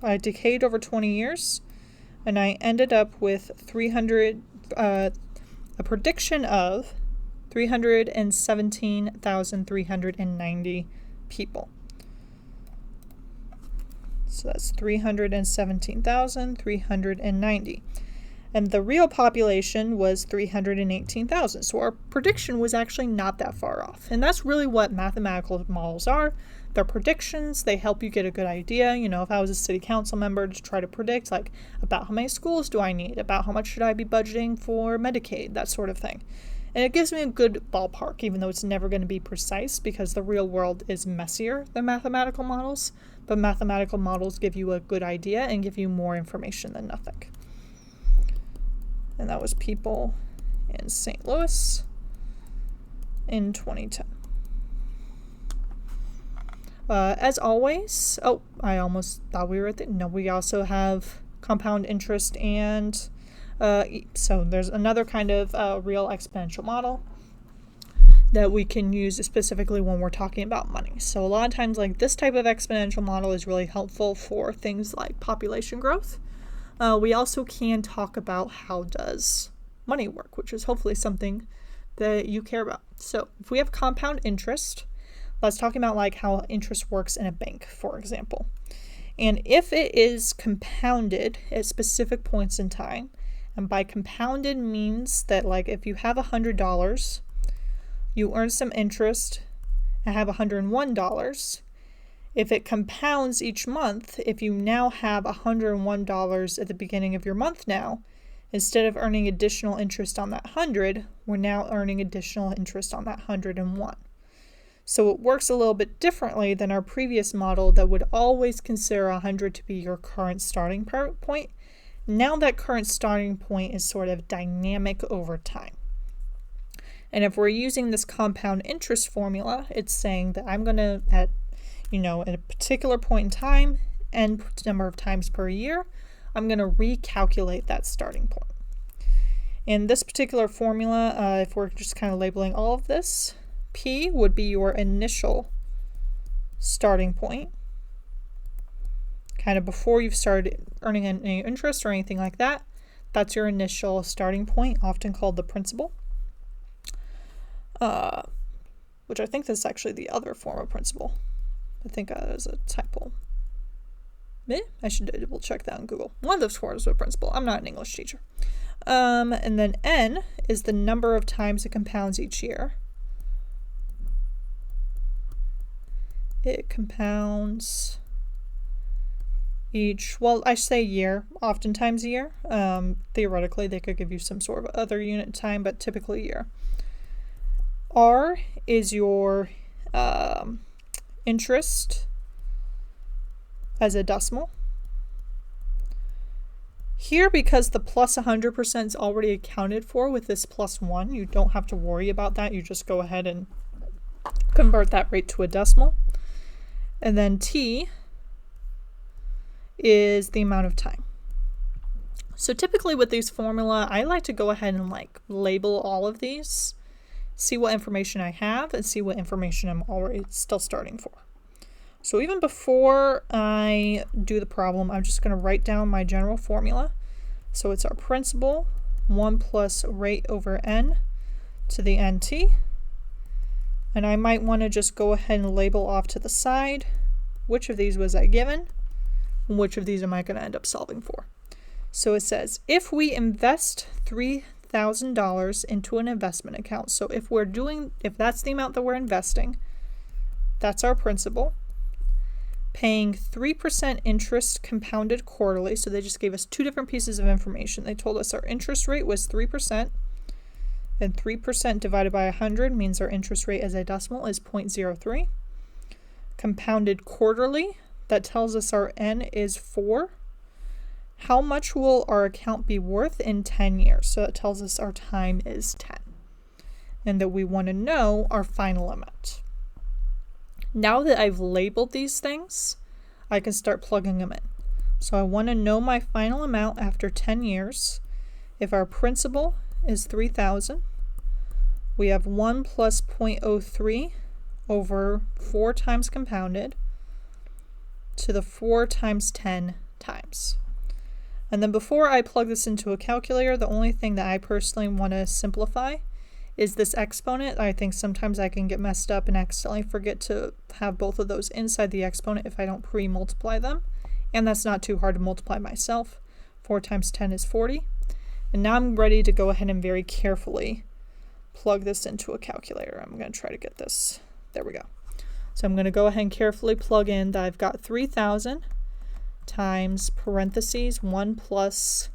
I decayed over 20 years, and I ended up with a prediction of 317,390 people. So that's 317,390. And the real population was 318,000. So our prediction was actually not that far off. And that's really what mathematical models are. They're predictions. They help you get a good idea. You know, if I was a city council member to try to predict, like, about how many schools do I need? About how much should I be budgeting for Medicaid? That sort of thing. And it gives me a good ballpark, even though it's never going to be precise because the real world is messier than mathematical models. But mathematical models give you a good idea and give you more information than nothing. and that was people in St. Louis in 2010. As always, oh, I almost thought we were at the, no, we also have compound interest and, so there's another kind of real exponential model that we can use specifically when we're talking about money. So a lot of times, like, this type of exponential model is really helpful for things like population growth. We also can talk about how does money work, which is hopefully something that you care about. So if we have compound interest, let's talk about like how interest works in a bank, for example. And if it is compounded at specific points in time, and by compounded means that, like, if you have $100, you earn some interest and have $101. If it compounds each month, if you now have $101 at the beginning of your month now, instead of earning additional interest on that 100, we're now earning additional interest on that 101. So it works a little bit differently than our previous model that would always consider 100 to be your current starting point. Now that current starting point is sort of dynamic over time. And if we're using this compound interest formula, it's saying that I'm going to, at a particular point in time, n number of times per year, I'm going to recalculate that starting point. In this particular formula, if we're just kind of labeling all of this, P would be your initial starting point, kind of before you've started earning any interest or anything like that. That's your initial starting point, often called the principal, which I think this is actually the other form of principal. I think that is a typo. I should double check that on Google. One of those forms of principal. I'm not an English teacher. And then N is the number of times it compounds each year. It compounds each, well, I say year, oftentimes a year. Theoretically, they could give you some sort of other unit time, but typically year. R is your interest as a decimal. Here, because the plus 100% is already accounted for with this plus 1, you don't have to worry about that. You just go ahead and convert that rate to a decimal. And then T is the amount of time. So typically with these formula, I like to go ahead and like label all of these, see what information I have, and see what information I'm already still starting for. So even before I do the problem, I'm just going to write down my general formula. So it's our principal, 1 plus rate over n to the nt. And I might want to just go ahead and label off to the side which of these was I given, and which of these am I going to end up solving for. So it says, if we invest $3,000 into an investment account, so if that's the amount that we're investing, that's our principal, paying 3% interest compounded quarterly. So they just gave us two different pieces of information. They told us our interest rate was 3%, and 3% divided by 100 means our interest rate as a decimal is 0.03. Compounded quarterly, that tells us our N is 4. How much will our account be worth in 10 years? So that tells us our time is 10. And that we want to know our final amount. Now that I've labeled these things, I can start plugging them in. So I want to know my final amount after 10 years. If our principal is 3,000, we have 1 plus 0.03 over 4 times compounded to the 4 times 10 times. And then before I plug this into a calculator, the only thing that I personally want to simplify is this exponent. I think sometimes I can get messed up and accidentally forget to have both of those inside the exponent if I don't pre-multiply them. And that's not too hard to multiply myself. 4 times 10 is 40. And now I'm ready to go ahead and very carefully plug this into a calculator. I'm going to try to get this. There we go. So I'm going to go ahead and carefully plug in that I've got 3,000 times parentheses 1 plus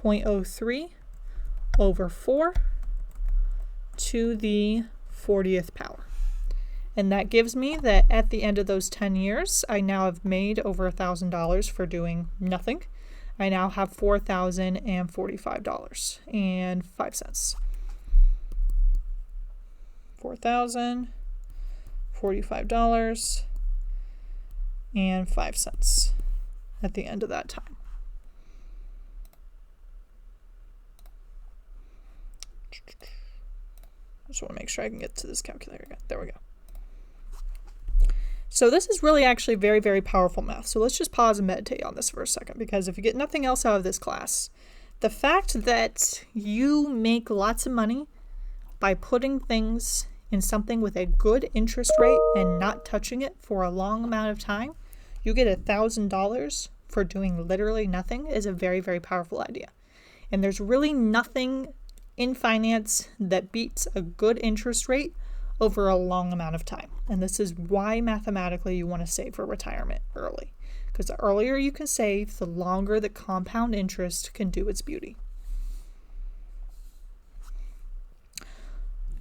0.03 over 4 to the 40th power. And that gives me that at the end of those 10 years, I now have made over $1,000 for doing nothing. I now have $4,045.05. $4,045.05 at the end of that time. I just want to make sure I can get to this calculator again. There we go. So this is really actually very, very powerful math. So let's just pause and meditate on this for a second, because if you get nothing else out of this class, the fact that you make lots of money by putting things in something with a good interest rate and not touching it for a long amount of time, you get $1,000 for doing literally nothing, is a very, very powerful idea. And there's really nothing in finance that beats a good interest rate over a long amount of time. And this is why mathematically you want to save for retirement early. Because the earlier you can save, the longer the compound interest can do its beauty.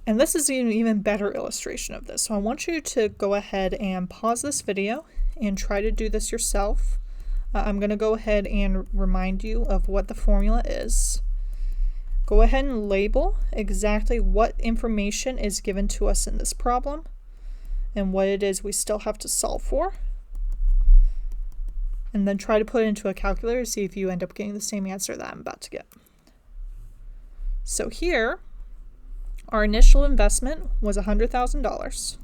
And this is an even better illustration of this. So I want you to go ahead and pause this video and try to do this yourself. I'm going to go ahead and remind you of what the formula is. Go ahead and label exactly what information is given to us in this problem and what it is we still have to solve for. And then try to put it into a calculator to see if you end up getting the same answer that I'm about to get. So here, our initial investment was $100,000.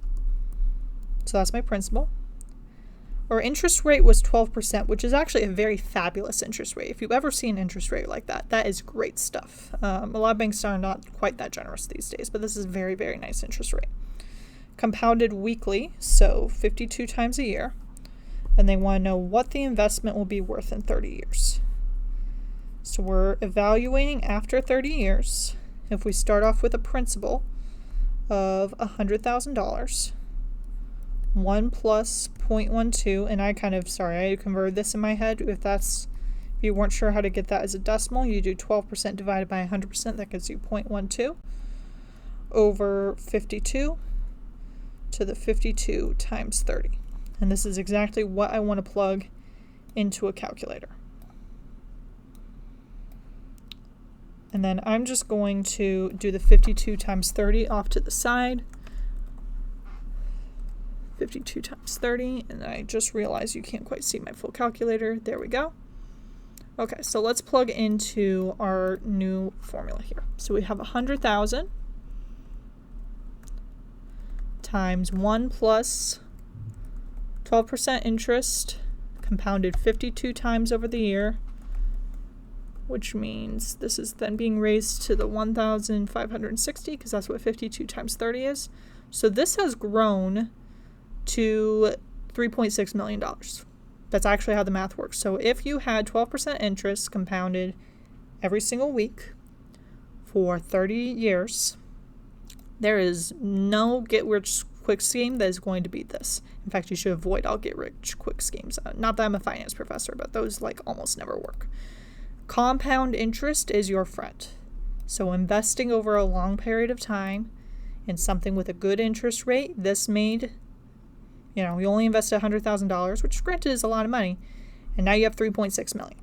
So that's my principal. Our interest rate was 12%, which is actually a very fabulous interest rate. If you've ever seen an interest rate like that, that is great stuff. A lot of banks are not quite that generous these days, but this is a very, very nice interest rate. Compounded weekly, so 52 times a year. And they want to know what the investment will be worth in 30 years. So we're evaluating after 30 years. If we start off with a principal of $100,000, 1 plus 0.12, and I converted this in my head. If you weren't sure how to get that as a decimal, you do 12% divided by 100%, that gives you 0.12 over 52 to the 52 times 30. And this is exactly what I want to plug into a calculator. And then I'm just going to do the 52 times 30 off to the side. 52 times 30, and I just realized you can't quite see my full calculator. There we go. Okay, so let's plug into our new formula here. So we have 100,000 times 1 plus 12% interest compounded 52 times over the year, which means this is then being raised to the 1,560 because that's what 52 times 30 is. So this has grown to $3.6 million. That's actually how the math works. So if you had 12% interest compounded every single week for 30 years, there is no get-rich-quick scheme that is going to beat this. In fact, you should avoid all get-rich-quick schemes. Not that I'm a finance professor, but those almost never work. Compound interest is your friend. So investing over a long period of time in something with a good interest rate, this made... you only invested $100,000, which granted is a lot of money, and now you have $3.6 million.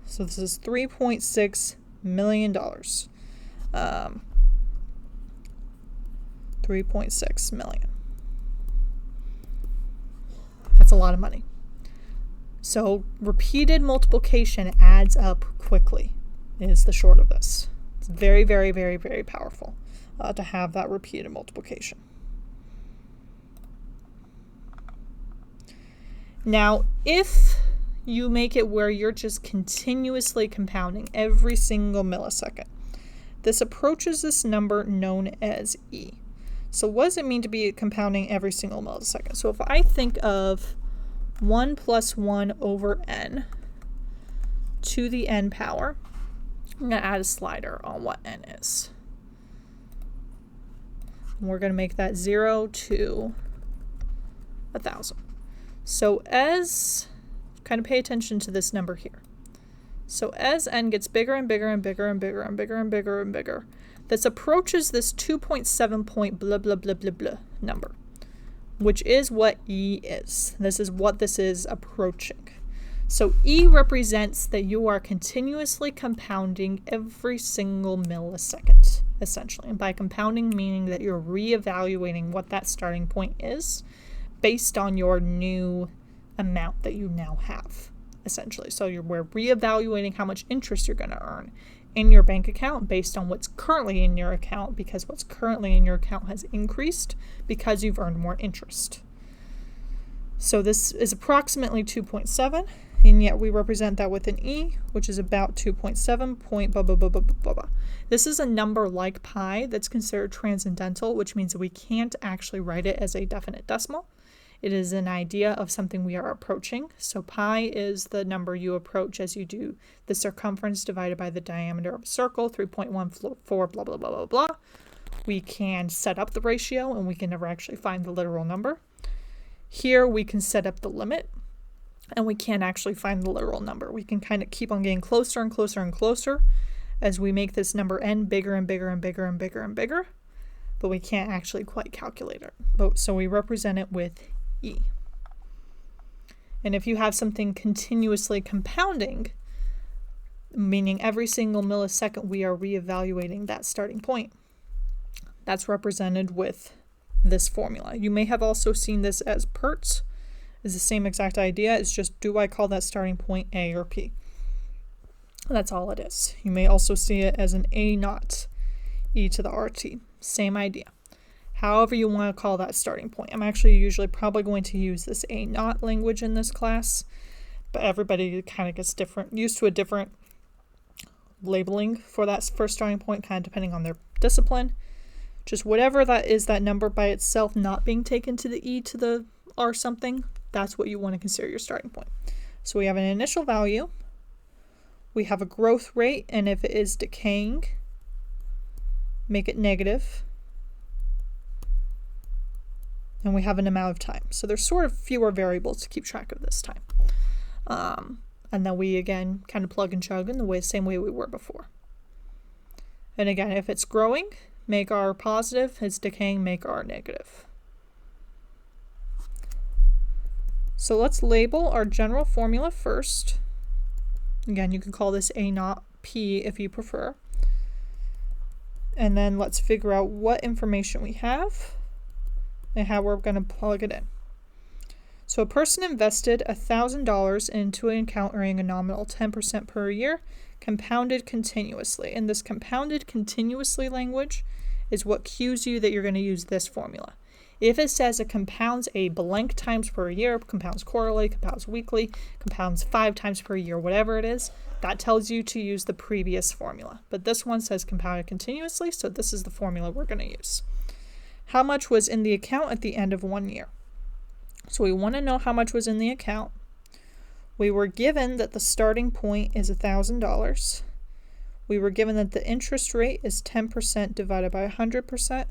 So this is $3.6 million. $3.6 million. That's a lot of money. So repeated multiplication adds up quickly, is the short of this. It's very, very, very, very powerful to have that repeated multiplication. Now, if you make it where you're just continuously compounding every single millisecond, this approaches this number known as E. So what does it mean to be compounding every single millisecond? So if I think of 1 plus 1 over n to the n power, I'm going to add a slider on what n is. And we're going to make that 0 to 1,000. So as, kind of pay attention to this number here. So as n gets bigger and bigger and bigger and bigger and bigger and bigger and bigger, this approaches this 2.7 point blah, blah, blah, blah, blah number, which is what E is. This is what this is approaching. So E represents that you are continuously compounding every single millisecond, essentially. And by compounding, meaning that you're reevaluating what that starting point is based on your new amount that you now have, essentially. So we're reevaluating how much interest you're going to earn in your bank account based on what's currently in your account, because what's currently in your account has increased because you've earned more interest. So this is approximately 2.7, and yet we represent that with an E, which is about 2.7 point blah, blah, blah, blah, blah, blah. This is a number like pi that's considered transcendental, which means that we can't actually write it as a definite decimal. It is an idea of something we are approaching. So pi is the number you approach as you do the circumference divided by the diameter of a circle, 3.14, blah, blah, blah, blah, blah. We can set up the ratio, and we can never actually find the literal number. Here we can set up the limit, and we can't actually find the literal number. We can kind of keep on getting closer and closer and closer as we make this number n bigger and bigger and bigger and bigger and bigger, but we can't actually quite calculate it. So we represent it with E. And if you have something continuously compounding, meaning every single millisecond we are reevaluating that starting point, that's represented with this formula. You may have also seen this as PERT. It's the same exact idea. It's just, do I call that starting point A or P? That's all it is. You may also see it as an A naught e to the RT. Same idea. However you want to call that starting point. I'm actually usually probably going to use this A naught language in this class, but everybody kind of gets used to a different labeling for that first starting point, kind of depending on their discipline. Just whatever that is, that number by itself not being taken to the E to the R something, that's what you want to consider your starting point. So we have an initial value, we have a growth rate, and if it is decaying, make it negative, and we have an amount of time. So there's sort of fewer variables to keep track of this time. And then we, again, kind of plug and chug in the same way we were before. And again, if it's growing, make R positive. If it's decaying, make R negative. So let's label our general formula first. Again, you can call this A naught P if you prefer. And then let's figure out what information we have and how we're going to plug it in. So a person invested $1,000 into an account earning a nominal 10% per year, compounded continuously. And this compounded continuously language is what cues you that you're going to use this formula. If it says it compounds a blank times per year, compounds quarterly, compounds weekly, compounds 5 times per year, whatever it is, that tells you to use the previous formula. But this one says compounded continuously, so this is the formula we're going to use. How much was in the account at the end of 1 year? So we want to know how much was in the account. We were given that the starting point is $1,000. We were given that the interest rate is 10% divided by 100%,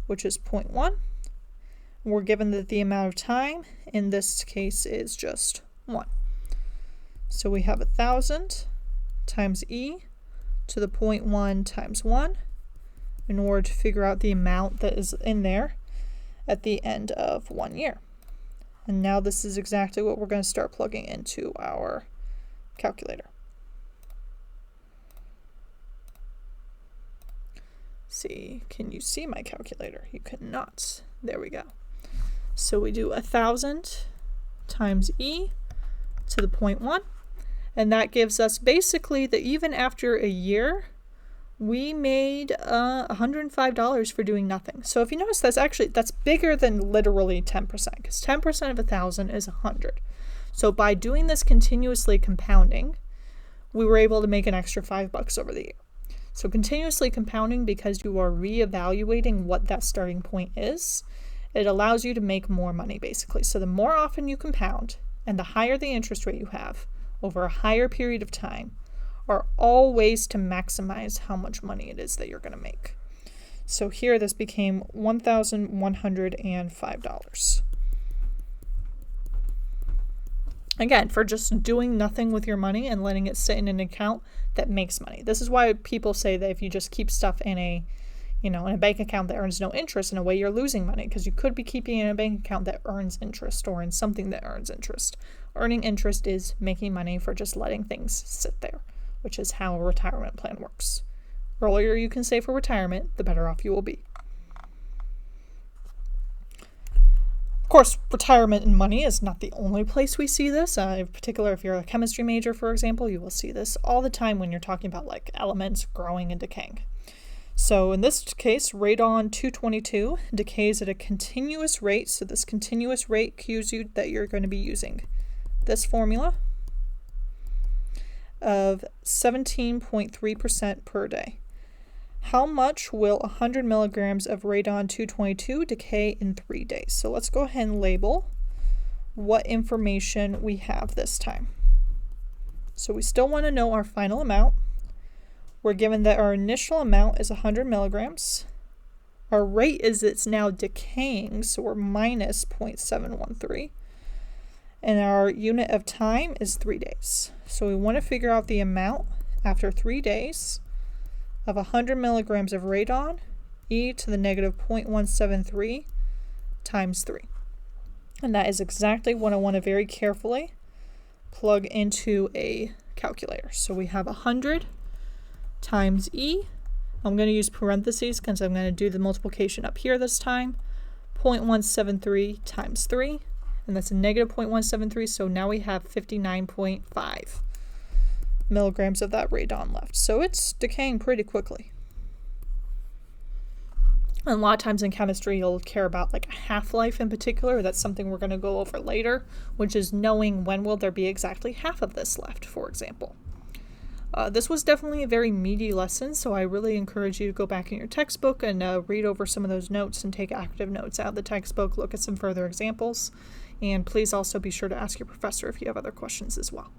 which is 0.1. We're given that the amount of time in this case is just 1. So we have 1,000 times E to the 0.1 times 1 in order to figure out the amount that is in there at the end of 1 year. And now this is exactly what we're going to start plugging into our calculator. See, can you see my calculator? You cannot. There we go. So we do 1,000 times E to the 0.1, and that gives us basically that even after a year, we made $105 for doing nothing. So if you notice, that's bigger than literally 10%, because 10% of 1,000 is 100. So by doing this continuously compounding, we were able to make an extra $5 over the year. So continuously compounding, because you are reevaluating what that starting point is, it allows you to make more money, basically. So the more often you compound and the higher the interest rate you have over a higher period of time are all ways to maximize how much money it is that you're going to make. So here this became $1,105. Again, for just doing nothing with your money and letting it sit in an account that makes money. This is why people say that if you just keep stuff in a, in a bank account that earns no interest, in a way you're losing money because you could be keeping it in a bank account that earns interest or in something that earns interest. Earning interest is making money for just letting things sit there, which is how a retirement plan works. The earlier you can save for retirement, the better off you will be. Of course, retirement and money is not the only place we see this. In particular, if you're a chemistry major, for example, you will see this all the time when you're talking about elements growing and decaying. So in this case, radon-222 decays at a continuous rate. So this continuous rate cues you that you're going to be using this formula of 17.3% per day. How much will 100 milligrams of radon-222 decay in 3 days? So let's go ahead and label what information we have this time. So we still want to know our final amount. We're given that our initial amount is 100 milligrams. Our rate is it's now decaying, so we're minus 0.713. And our unit of time is 3 days. So we want to figure out the amount after 3 days of 100 milligrams of radon, e to the negative 0.173 times 3. And that is exactly what I want to very carefully plug into a calculator. So we have 100 times e. I'm going to use parentheses because I'm going to do the multiplication up here this time. 0.173 times 3. And that's a negative 0.173, so now we have 59.5 milligrams of that radon left. So it's decaying pretty quickly. And a lot of times in chemistry, you'll care about a half-life in particular. That's something we're going to go over later, which is knowing when will there be exactly half of this left, for example. This was definitely a very meaty lesson, so I really encourage you to go back in your textbook and read over some of those notes and take active notes out of the textbook, look at some further examples, and please also be sure to ask your professor if you have other questions as well.